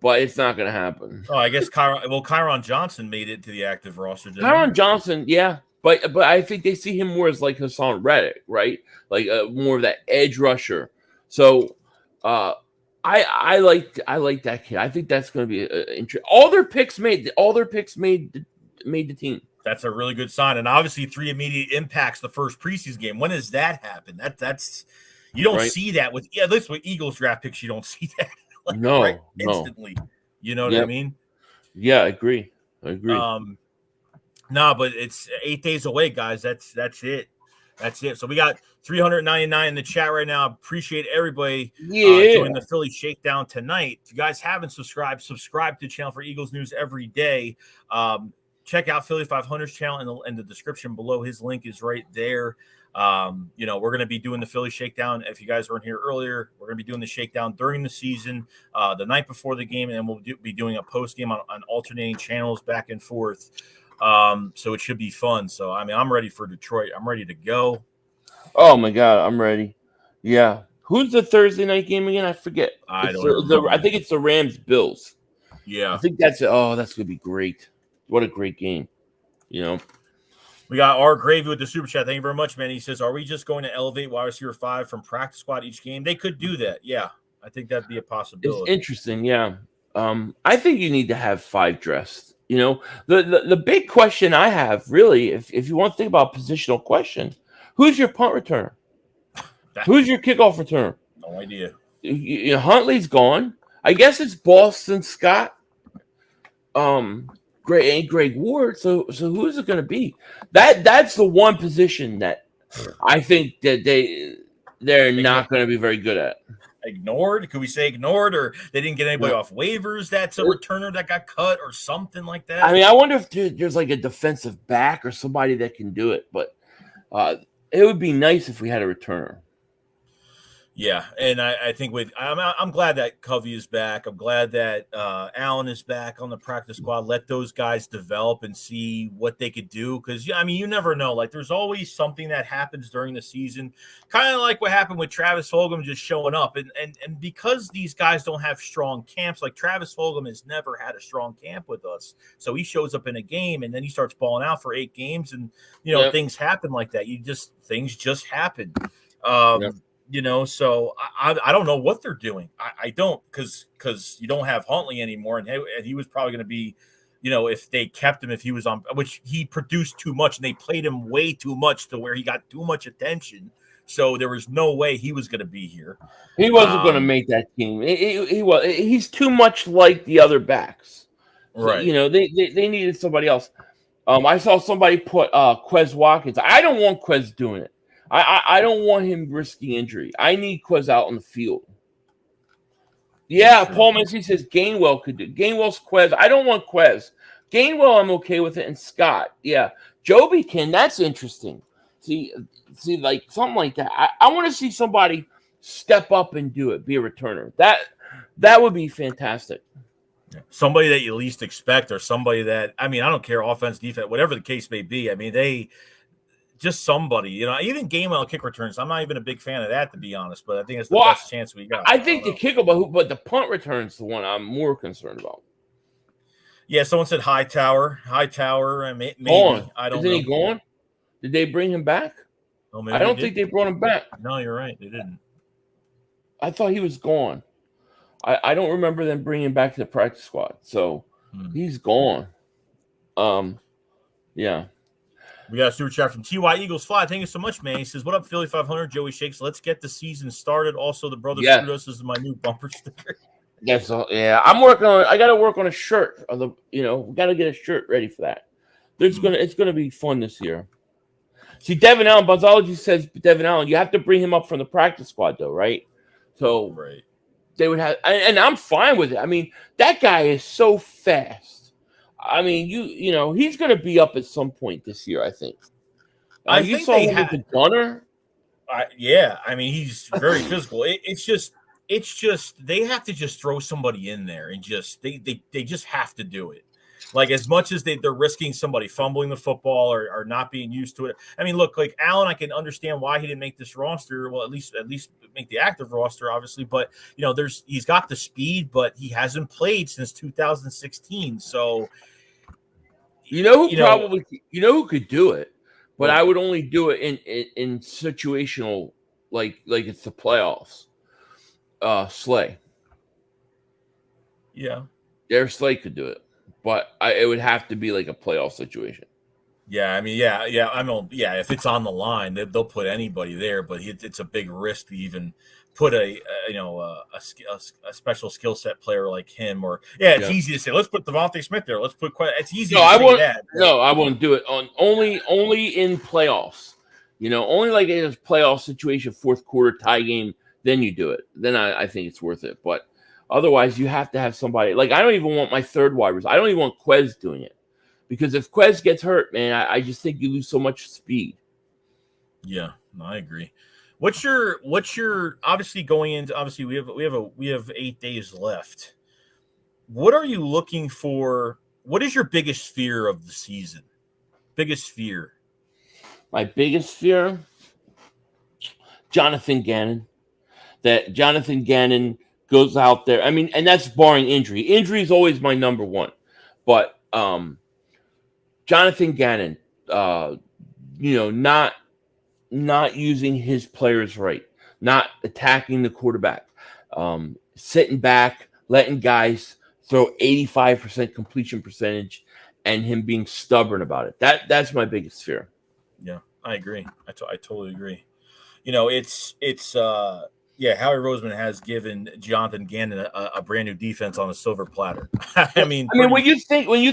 But it's not going to happen. Oh, I guess Kyron Johnson made it to the active roster. Kyron Johnson, yeah. But I think they see him more as like Hassan Reddick, right? Like more of that edge rusher. So I like that kid. I think that's going to be interesting. All their picks made the team. That's a really good sign. And obviously 3 immediate impacts the first preseason game. When does that happen? That's you don't see that with at least with Eagles draft picks. You don't see that instantly. You know what I mean? Yeah, I agree. No, but it's 8 days away, guys. That's it. That's it. So we got 399 in the chat right now. Appreciate everybody joining the Philly Shakedown tonight. If you guys haven't subscribe to the channel for Eagles news every day. Check out Philly 500's channel in the description below. His link is right there. We're going to be doing the Philly Shakedown. If you guys weren't here earlier, we're going to be doing the Shakedown during the season, the night before the game, and then we'll be doing a post game on alternating channels back and forth. So it should be fun. So, I mean, I'm ready for Detroit. I'm ready to go. Oh, my God, I'm ready. Yeah. Who's the Thursday night game again? I forget. I think it's the Rams-Bills. Yeah. I think that's going to be great. What a great game. We got our Gravy with the super chat. Thank you very much, man. He says, are we just going to elevate wide receiver 5 from practice squad each game? They could do that. Yeah. I think that'd be a possibility. It's interesting. Yeah. I think you need to have 5 dressed. The big question I have really, if you want to think about positional question, who's your punt returner? Who's your kickoff returner? No idea. Huntley's gone. I guess it's Boston Scott. Greg Ward. So who's it going to be? That's the one position that I think that they're not going to be very good at. Ignored? Could we say ignored, or they didn't get anybody off waivers? That's a returner that got cut, or something like that. I mean, I wonder if there's like a defensive back or somebody that can do it, but it would be nice if we had a returner. Yeah, and I think I'm glad that Covey is back. I'm glad that Allen is back on the practice squad. Let those guys develop and see what they could do, because I mean, you never know. Like, there's always something that happens during the season, kind of like what happened with Travis Fulgham just showing up, and because these guys don't have strong camps, like Travis Fulgham has never had a strong camp with us, so he shows up in a game and then he starts balling out for 8 games, and things happen like that. Things just happen. So I don't know what they're doing. I don't, because you don't have Huntley anymore, and he was probably going to be, if they kept him, if he was on, which he produced too much, and they played him way too much to where he got too much attention. So there was no way he was going to be here. He wasn't going to make that team. He's too much like the other backs. Right. So, they needed somebody else. I saw somebody put Quez Watkins. I don't want Quez doing it. I don't want him risking injury. I need Quez out on the field. Yeah, Paul Mincy says Gainwell could do. Gainwell's Quez. I don't want Quez. Gainwell, I'm okay with it. And Scott, yeah. Joby can. That's interesting. See, like something like that. I want to see somebody step up and do it. Be a returner. That would be fantastic. Somebody that you least expect, or somebody that, I mean, I don't care, offense, defense, whatever the case may be. I mean, just somebody, even Gainwell kick returns. I'm not even a big fan of that, to be honest, but I think it's the best chance we got. I think the kicker, but the punt return's the one I'm more concerned about. Yeah, someone said Hightower, and maybe gone. I don't Isn't know. He gone? Did they bring him back? Oh, maybe I don't think they brought him back. No, you're right. They didn't. I thought he was gone. I don't remember them bringing him back to the practice squad, so he's gone. Yeah. We got a super chat from TY Eagles Fly. Thank you so much, man. He says, "What up, Philly 500? Joey Shakes. Let's get the season started." Also, the brother Frutos is my new bumper sticker. Yes, I'm working on it. I got to work on a shirt. We got to get a shirt ready for that. It's gonna be fun this year. See, Devin Allen, Buzzology says Devin Allen. You have to bring him up from the practice squad, though, right? So right. They would have, and I'm fine with it. I mean, that guy is so fast. I mean, he's going to be up at some point this year, I think. I think saw him with the gunner. Yeah, I mean, he's very physical. It's just they have to just throw somebody in there and just they just have to do it. Like, as much as they're risking somebody fumbling the football or not being used to it. I mean, look, like Allen, I can understand why he didn't make this roster. Well, at least make the active roster, obviously. But he's got the speed, but he hasn't played since 2016. So who could do it, but I would only do it in situational, like it's the playoffs. Slay. Yeah, their Slay could do it. But it would have to be like a playoff situation. Yeah, I mean, yeah. I mean, yeah. If it's on the line, they'll put anybody there. But it's a big risk to even put a special skill set player like him. Or it's easy to say, let's put Devontae Smith there. Let's put. It's easy. I wouldn't do it on only in playoffs. Only like in a playoff situation, fourth quarter tie game. Then you do it. Then I think it's worth it. But otherwise, you have to have somebody. Like, I don't even want my third wide receiver. I don't even want Quez doing it. Because if Quez gets hurt, man, I just think you lose so much speed. Yeah. No, I agree. What's your obviously going into we have 8 days left. What are you looking for? What is your biggest fear of the season? Biggest fear? My biggest fear, Jonathan Gannon. That Jonathan Gannon goes out there. I mean, and that's barring injury. Injury is always my number one. But Jonathan Gannon, not using his players right, not attacking the quarterback, sitting back, letting guys throw 85% completion percentage, and him being stubborn about it. That's my biggest fear. Yeah, I agree. I totally agree. Howie Roseman has given Jonathan Gannon a brand new defense on a silver platter. I mean, when you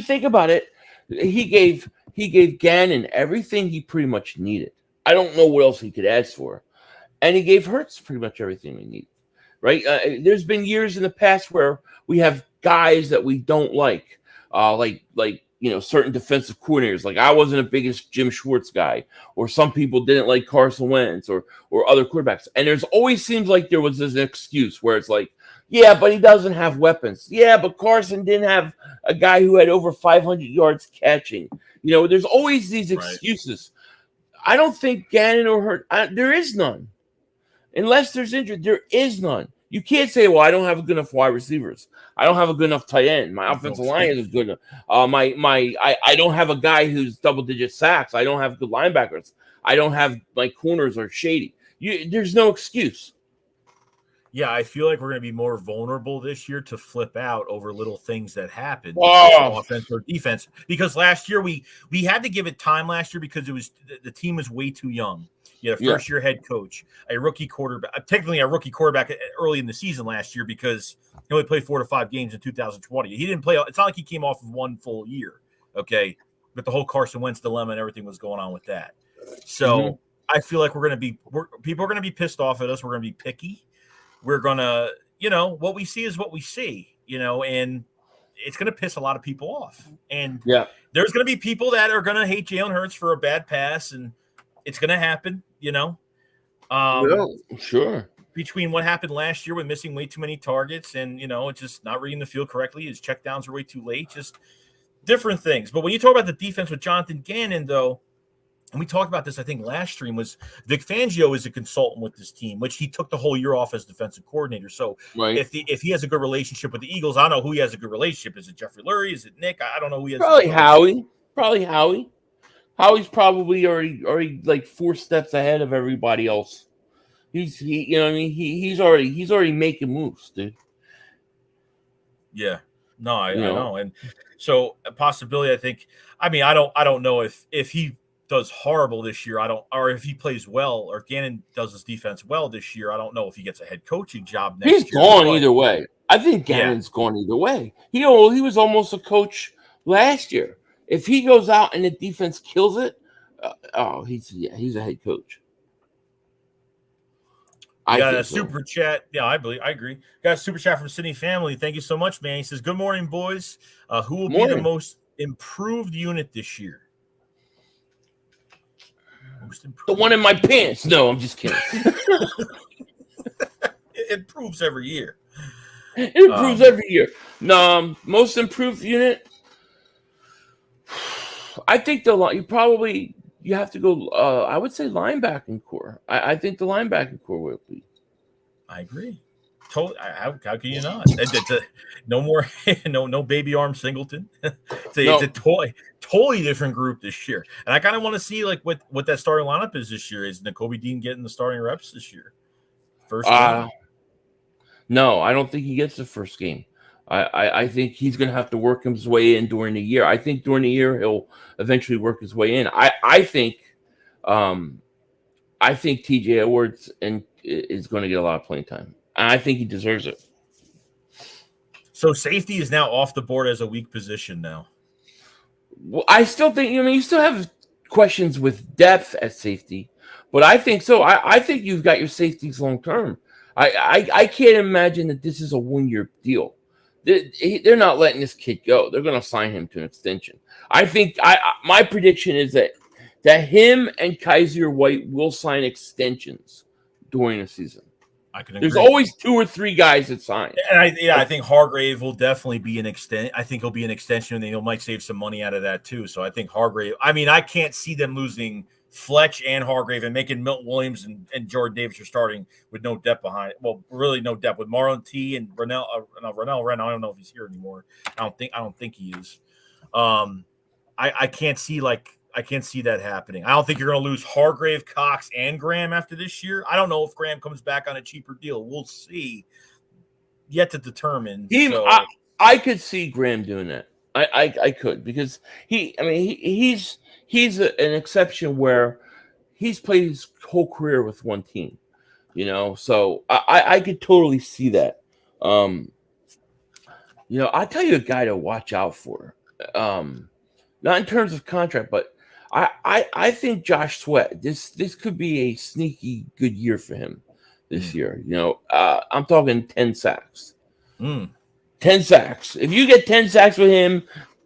think about it, he gave Gannon everything he pretty much needed. I don't know what else he could ask for, and he gave Hurts pretty much everything we need. Right? There's been years in the past where we have guys that we don't like certain defensive coordinators. Like I wasn't the biggest Jim Schwartz guy, or some people didn't like Carson Wentz or other quarterbacks. And there's always seems like there was this excuse where it's like, yeah, but he doesn't have weapons. Yeah, but Carson didn't have a guy who had over 500 yards catching. There's always these excuses. Right. I don't think Gannon or Hurt. There is none. Unless there's injury, there is none. You can't say, well, I don't have good enough wide receivers. I don't have a good enough tight end. My offensive line is good enough. I don't have a guy who's double-digit sacks. I don't have good linebackers. I don't have my corners are shady. There's no excuse. Yeah, I feel like we're going to be more vulnerable this year to flip out over little things that happen, offense or defense. Because last year we had to give it time last year because the team was way too young. You had a first-year head coach, a rookie quarterback, technically a rookie quarterback early in the season last year because he only played 4 to 5 games in 2020. He didn't play. It's not like he came off of one full year, okay? But the whole Carson Wentz dilemma and everything was going on with that. So I feel like people are going to be pissed off at us. We're going to be picky. We're going to, what we see is what we see, and it's going to piss a lot of people off. And there's going to be people that are going to hate Jalen Hurts for a bad pass, and it's going to happen, Sure. Between what happened last year with missing way too many targets and, it's just not reading the field correctly. His checkdowns are way too late, just different things. But when you talk about the defense with Jonathan Gannon, though, and we talked about this, I think, last stream, was Vic Fangio is a consultant with this team, which he took the whole year off as defensive coordinator. So if he has a good relationship with the Eagles, I don't know who he has a good relationship. Is it Jeffrey Lurie? Is it Nick? I don't know who he has. Probably Howie. Howie's probably already like 4 steps ahead of everybody else. He's already making moves, dude. Yeah. No, I know. And so a possibility, I think, I don't know if he does horrible this year. Or if he plays well, or if Gannon does his defense well this year. I don't know if he gets a head coaching job next year. He's gone either way. I think Gannon's gone either way. He was almost a coach last year. If he goes out and the defense kills it, he's a head coach. I got a super chat. Yeah, I agree. Got a super chat from Sydney Family. Thank you so much, man. He says, "Good morning, boys. Who will be the most improved unit this year?" The one in my pants. No, I'm just kidding. It improves every year. It improves every year. No, most improved unit. I think you have to go. I would say linebacking core. I think the linebacking core will be. I agree. Totally. How can you not? No more. No baby arm Singleton. It's a totally different group this year, and I kind of want to see like what that starting lineup is this year. Is Nakobe Dean getting the starting reps this year? First game? No, I don't think he gets the first game. I think he's going to have to work his way in during the year. I think during the year he'll eventually work his way in. I think TJ Edwards is going to get a lot of playing time. I think he deserves it. So safety is now off the board as a weak position now. Well, I still think you still have questions with depth at safety, but I think so. I think you've got your safeties long term. I can't imagine that this is a 1-year deal. They're not letting this kid go. They're going to sign him to an extension. I think my prediction is that that him and Kaiser White will sign extensions during the season. I can agree. There's always 2 or 3 guys that sign. And I think Hargrave will definitely be an extent. I think he'll be an extension, and they might save some money out of that too. So I think Hargrave. I mean, I can't see them losing Fletch and Hargrave and making Milton Williams and Jordan Davis are starting with no depth behind. Well, really no depth with Marlon T and Rennell Wren. I don't know if he's here anymore. I don't think he is. I can't see that happening. I don't think you're going to lose Hargrave, Cox, and Graham after this year. I don't know if Graham comes back on a cheaper deal. We'll see. Yet to determine. I could see Graham doing that. I could, because he's an exception where he's played his whole career with one team, so I could totally see that. I'll tell you a guy to watch out for, not in terms of contract, but I think Josh Sweat, this could be a sneaky good year for him this year. I'm talking 10 sacks. 10 sacks. If you get 10 sacks with him,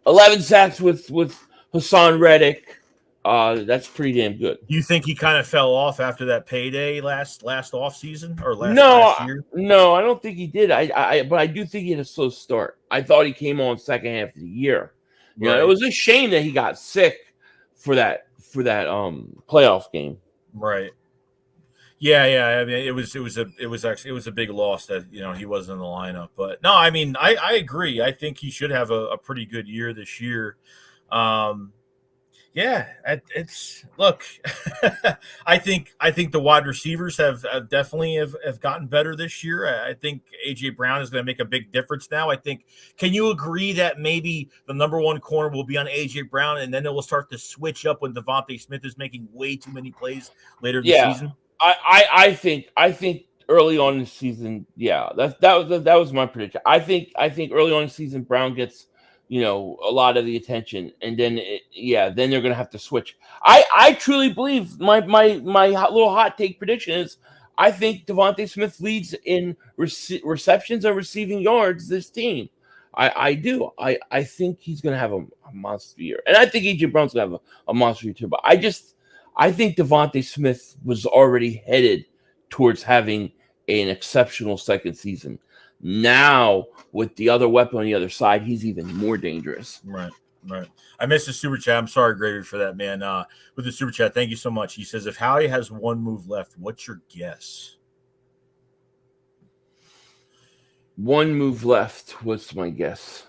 11 sacks with Hassan Reddick, that's pretty damn good. You think he kind of fell off after that payday last offseason or last year? No, I don't think he did. But I do think he had a slow start. I thought he came on second half of the year. Right. It was a shame that he got sick for that playoff game. Right. Yeah. I mean, it was a big loss that he wasn't in the lineup. But no, I mean, I agree. I think he should have a pretty good year this year. Look. I think the wide receivers have definitely have gotten better this year. I think AJ Brown is going to make a big difference now. I think. Can you agree that maybe the number one corner will be on AJ Brown, and then it will start to switch up when Devontae Smith is making way too many plays later this season? I think early on in the season, that was my prediction. I think early on in the season, Brown gets a lot of the attention, and then then they're gonna have to switch. I truly believe my little hot take prediction is I think Devontae Smith leads in receptions and receiving yards this team. I do. I think he's gonna have a monster year, and I think AJ Brown's gonna have a monster year too. But I think Devontae Smith was already headed towards having an exceptional second season. Now, with the other weapon on the other side, he's even more dangerous. Right. I missed the super chat. I'm sorry, Gravy, for that, man. With the super chat, thank you so much. He says, if Howie has one move left, what's your guess? One move left. What's my guess?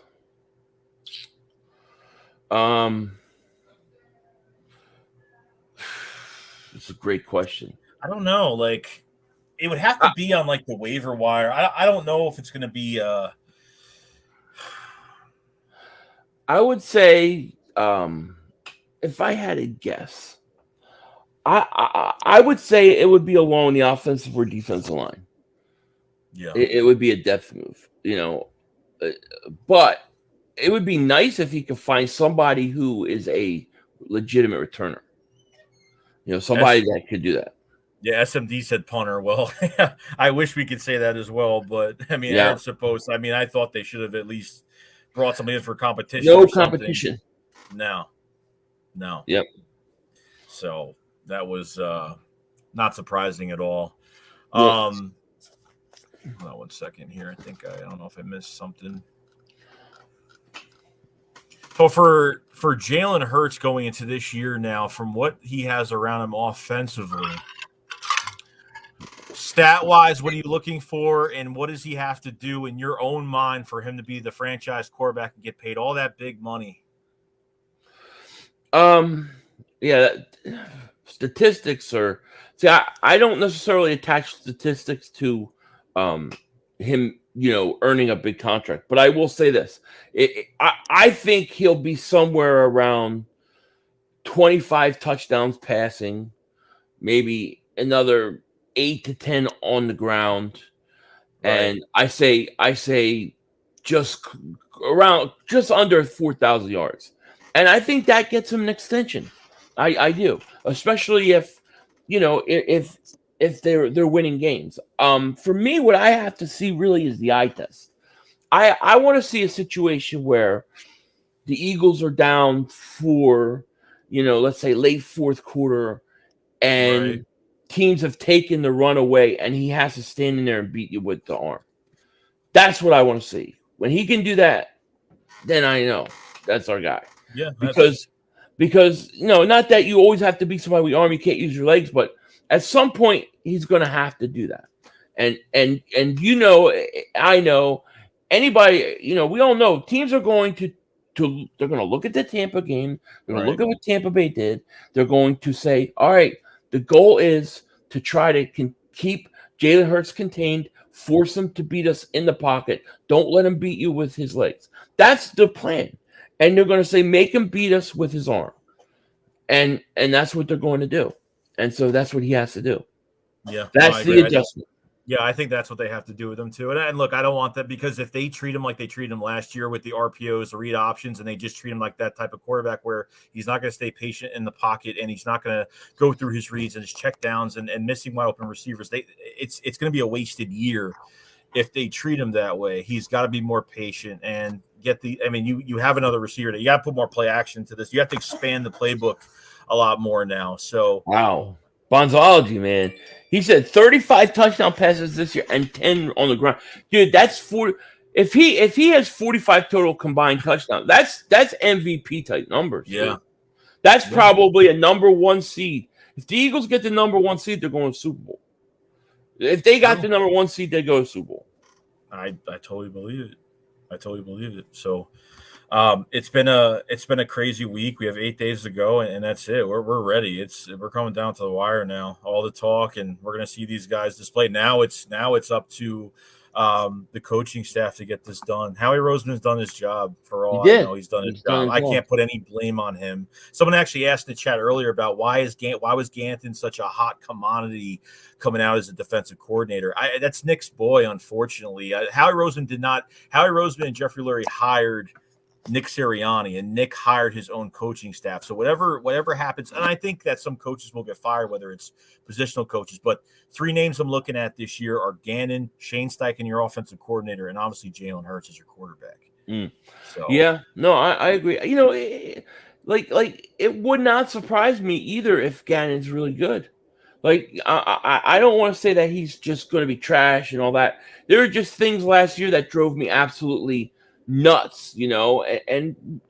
It's a great question. I don't know. Like, it would have to be on like the waiver wire. I don't know if it's going to be. I would say, if I had a guess, I would say it would be along the offensive or defensive line. Yeah, it would be a depth move, but it would be nice if he could find somebody who is a legitimate returner. Somebody that could do that. Yeah, SMD said punter. Well, I wish we could say that as well, but I mean, I suppose. I mean, I thought they should have at least brought somebody in for competition. No competition. No. Yep. So that was not surprising at all. Yes. Hold on 1 second here. I don't know if I missed something. So for Jalen Hurts going into this year now, from what he has around him offensively, stat-wise, what are you looking for, and what does he have to do in your own mind for him to be the franchise quarterback and get paid all that big money? Statistics are. See, I don't necessarily attach statistics to him, earning a big contract. But I will say this: I think he'll be somewhere around 25 touchdowns passing, maybe another 8 to 10 on the ground, and I say just under 4,000 yards, and I think that gets him an extension. I do, especially if they're winning games. For me, what I have to see really is the eye test. I want to see a situation where the Eagles are down 4 let's say late fourth quarter, and Right. teams have taken the run away, and he has to stand in there and beat you with the arm. That's what I want to see. When he can do that, then I know that's our guy. Yeah. Because not that you always have to beat somebody with your arm, you can't use your legs, but at some point he's going to have to do that. And I know anybody, we all know teams are going to they're going to look at the Tampa game. They're going to look at what Tampa Bay did. They're going to say, all right, the goal is to try to keep Jalen Hurts contained, force him to beat us in the pocket. Don't let him beat you with his legs. That's the plan. And they're going to say, make him beat us with his arm. And that's what they're going to do. And so that's what he has to do. Yeah. That's the adjustment. I think that's what they have to do with him too. And look, I don't want that, because if they treat him like they treated him last year with the RPOs, the read options, and they just treat him like that type of quarterback where he's not going to stay patient in the pocket and he's not going to go through his reads and his check downs and missing wide open receivers, it's going to be a wasted year if they treat him that way. He's got to be more patient and you have another receiver that you got to put more play action to this. You have to expand the playbook a lot more now. So wow, Bonzology, man. He said 35 touchdown passes this year and 10 on the ground. Dude, that's 40. If he has 45 total combined touchdowns, that's MVP type numbers. Yeah. Dude. That's probably a number one seed. If the Eagles get the number one seed, they're going to Super Bowl. If they got the number one seed, they go to Super Bowl. I totally believe it. So it's been a crazy week. We have 8 days to go, and that's it. We're ready. We're coming down to the wire now. All the talk, and we're gonna see these guys display. Now it's up to the coaching staff to get this done. Howie Roseman's done his job for all I know. He's done his job. I can't put any blame on him. Someone actually asked in the chat earlier about why was Ganton such a hot commodity coming out as a defensive coordinator. That's Nick's boy, unfortunately. Howie Roseman and Jeffrey Lurie hired Nick Sirianni, and Nick hired his own coaching staff. So whatever happens, and I think that some coaches will get fired, whether it's positional coaches, but 3 names I'm looking at this year are Gannon, Shane Steichen, your offensive coordinator, and obviously Jalen Hurts as your quarterback. So. Yeah, no, I agree. Like it would not surprise me either if Gannon's really good. Like I don't want to say that he's just going to be trash and all that. There were just things last year that drove me absolutely nuts, and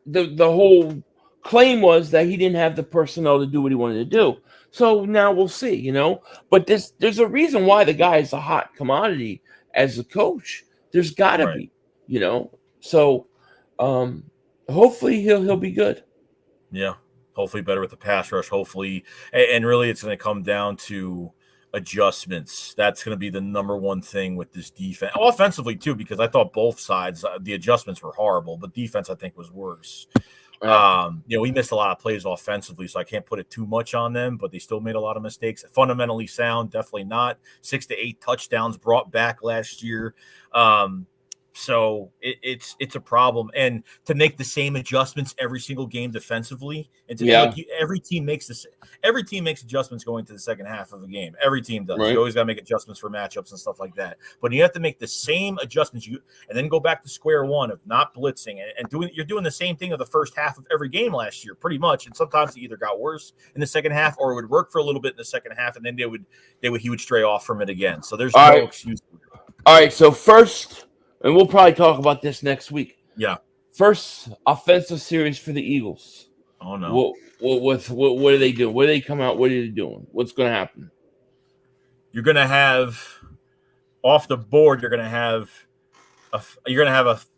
the whole claim was that he didn't have the personnel to do what he wanted to do. So now we'll see, but there's a reason why the guy is a hot commodity as a coach. There's got to be, so hopefully he'll be good. Yeah, hopefully better with the pass rush, hopefully, and really it's going to come down to adjustments. That's going to be the number one thing with this defense, offensively too, because I thought both sides the adjustments were horrible, but defense I think was worse. We missed a lot of plays offensively, so I can't put it too much on them, but they still made a lot of mistakes. Fundamentally sound, definitely not. 6 to 8 touchdowns brought back last year. So it's a problem, and to make the same adjustments every single game defensively, and to every team makes adjustments going to the second half of the game. Every team does. Right. You always got to make adjustments for matchups and stuff like that. But you have to make the same adjustments, and then go back to square one of not blitzing and you're doing the same thing of the first half of every game last year, pretty much. And sometimes it either got worse in the second half, or it would work for a little bit in the second half, and then he would stray off from it again. So there's no excuse. All right. So first. And we'll probably talk about this next week. Yeah. First offensive series for the Eagles. Oh no. What are they doing? What do they come out? What are they doing? What's going to happen? You're going to have off the board. You're going to have a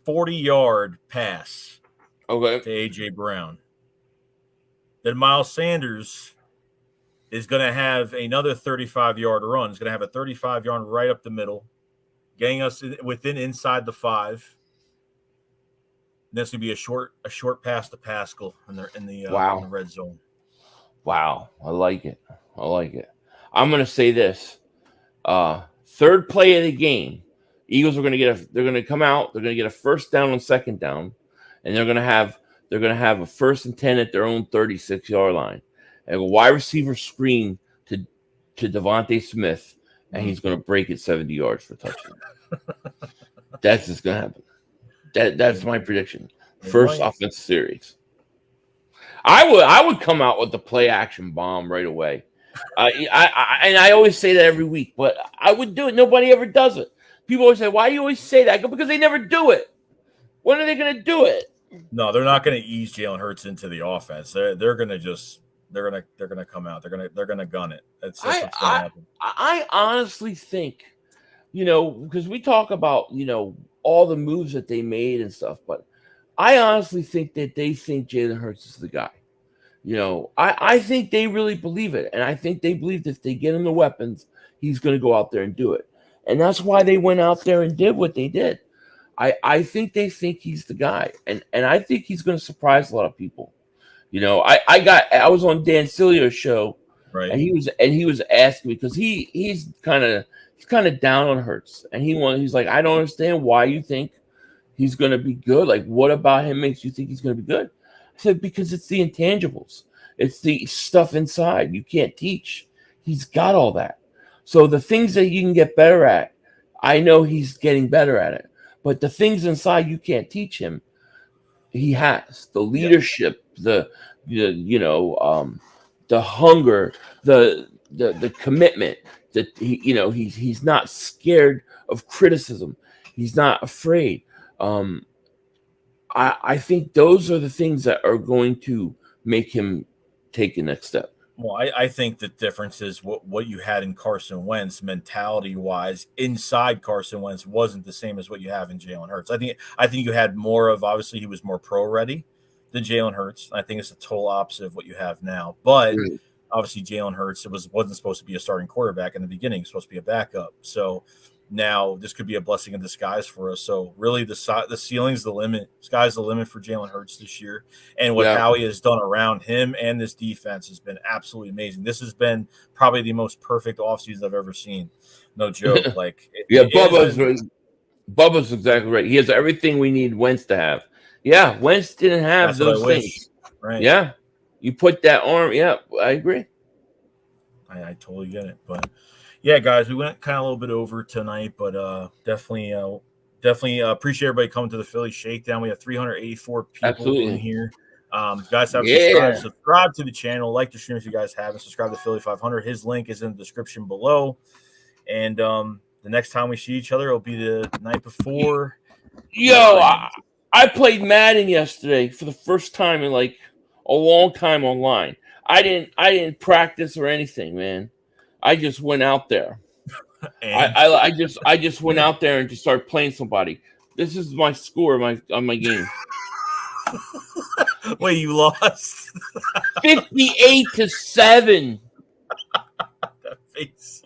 40-yard pass. Okay. To AJ Brown. Then Miles Sanders is going to have another 35-yard run. He's going to have a 35-yard right up the middle, getting us inside the 5. And that's going to be a short pass to Pascal in the red zone. Wow, I like it. I'm going to say this: third play of the game, Eagles are going to they're going to come out. They're going to get a first down on second down, and they're going to have a 1st and 10 at their own 36-yard line, and a wide receiver screen to Devontae Smith. And he's going to break it 70 yards for a touchdown. That's just going to happen. That's my prediction. First offensive series. I would come out with the play action bomb right away. I always say that every week, but I would do it. Nobody ever does it. People always say, "Why do you always say that?" I go, because they never do it. When are they going to do it? No, they're not going to ease Jalen Hurts into the offense. They're going to come out. They're going to gun it. That's what's going to happen. I honestly think, because we talk about all the moves that they made and stuff, but I honestly think that they think Jalen Hurts is the guy. I think they really believe it, and I think they believe that if they get him the weapons, he's going to go out there and do it. And that's why they went out there and did what they did. I think they think he's the guy, and I think he's going to surprise a lot of people. I was on Dan Silio's show, right, and he was asking me because he's kind of down on Hurts, and he's like, I don't understand why you think he's going to be good. Like, what about him makes you think he's going to be good? I said, because it's the intangibles, it's the stuff inside you can't teach. He's got all that. So the things that you can get better at, I know he's getting better at it. But the things inside you can't teach him, he has. The leadership, the hunger, the commitment. That he's not scared of criticism. He's not afraid. I think those are the things that are going to make him take the next step. Well, I think the difference is what you had in Carson Wentz mentality-wise inside Carson Wentz wasn't the same as what you have in Jalen Hurts. I think you had more of, obviously he was more pro-ready than Jalen Hurts. I think it's the total opposite of what you have now. But obviously Jalen Hurts wasn't supposed to be a starting quarterback in the beginning. It was supposed to be a backup. So now this could be a blessing in disguise for us. So really the ceiling's the limit. Sky's the limit for Jalen Hurts this year. And what Howie has done around him and this defense has been absolutely amazing. This has been probably the most perfect offseason I've ever seen. No joke. Bubba's exactly right. He has everything we need Wentz to have. Yeah, Wentz didn't have those things. Right. Yeah. You put that arm. Yeah, I agree. I totally get it. But yeah, guys, we went kind of a little bit over tonight, but definitely appreciate everybody coming to the Philly Shakedown. We have 384 people in here. Guys, have subscribe to the channel, like the stream if you guys haven't. Subscribe to Philly 500. His link is in the description below. And the next time we see each other, it'll be the night before. I played Madden yesterday for the first time in like a long time online. I didn't practice or anything, man. I just went out there. I just went out there and just started playing somebody. This is my score on my game. Wait, you lost 58-7. That face.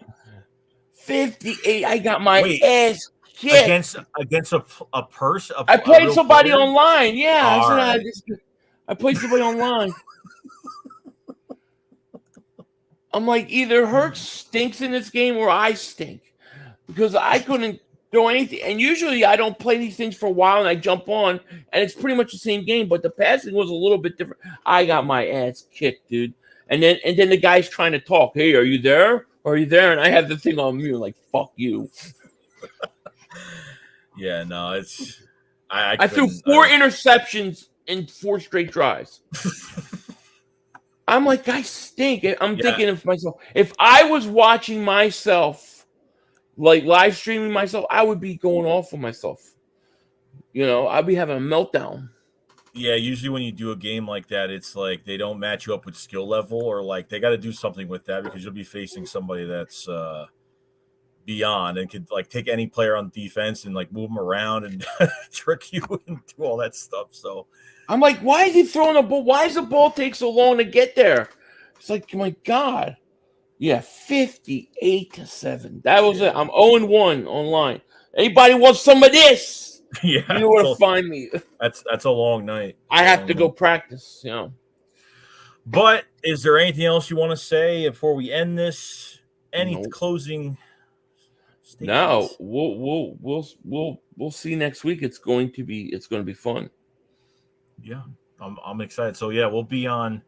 58. I got my ass kicked against a person. I played somebody online. Yeah, I played somebody online. I'm like, either Hurts stinks in this game or I stink, because I couldn't throw anything. And usually I don't play these things for a while and I jump on and it's pretty much the same game, but the passing was a little bit different. I got my ass kicked, dude. And then the guy's trying to talk. Hey, are you there? Are you there? And I have the thing on mute, like, fuck you. Yeah, no, I threw 4 interceptions in 4 straight drives. I'm like, I stink. I'm thinking of myself. If I was watching myself, like live streaming myself, I would be going off on myself. I'd be having a meltdown. Yeah, usually when you do a game like that, it's like they don't match you up with skill level, or like they got to do something with that because you'll be facing somebody that's beyond and could like take any player on defense and like move them around and trick you and do all that stuff. So I'm like, why is he throwing a ball? Why does the ball take so long to get there? It's like, my God. Yeah, 58-7. That was it. I'm 0-1 online. Anybody want some of this? Yeah, you know where to find me. That's a long night. I have to go practice, But is there anything else you want to say before we end this? Any closing statements? No, we'll see next week. It's going to be fun. Yeah, I'm excited. So yeah, we'll be on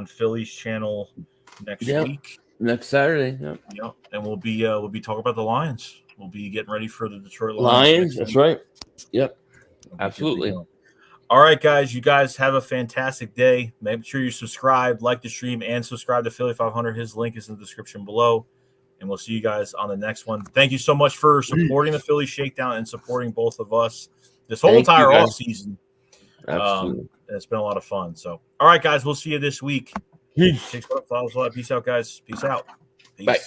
Philly's channel next week, next Saturday. Yep, and we'll be talking about the Lions. We'll be getting ready for the Detroit Lions. That's right. Yep, absolutely. All right, guys. You guys have a fantastic day. Make sure you subscribe, like the stream, and subscribe to Philly 500. His link is in the description below. And we'll see you guys on the next one. Thank you so much for supporting the Philly Shakedown and supporting both of us this whole entire off season. Absolutely. It's been a lot of fun. So, all right, guys. We'll see you this week. Peace. Peace out, guys. Peace out. Peace. Bye.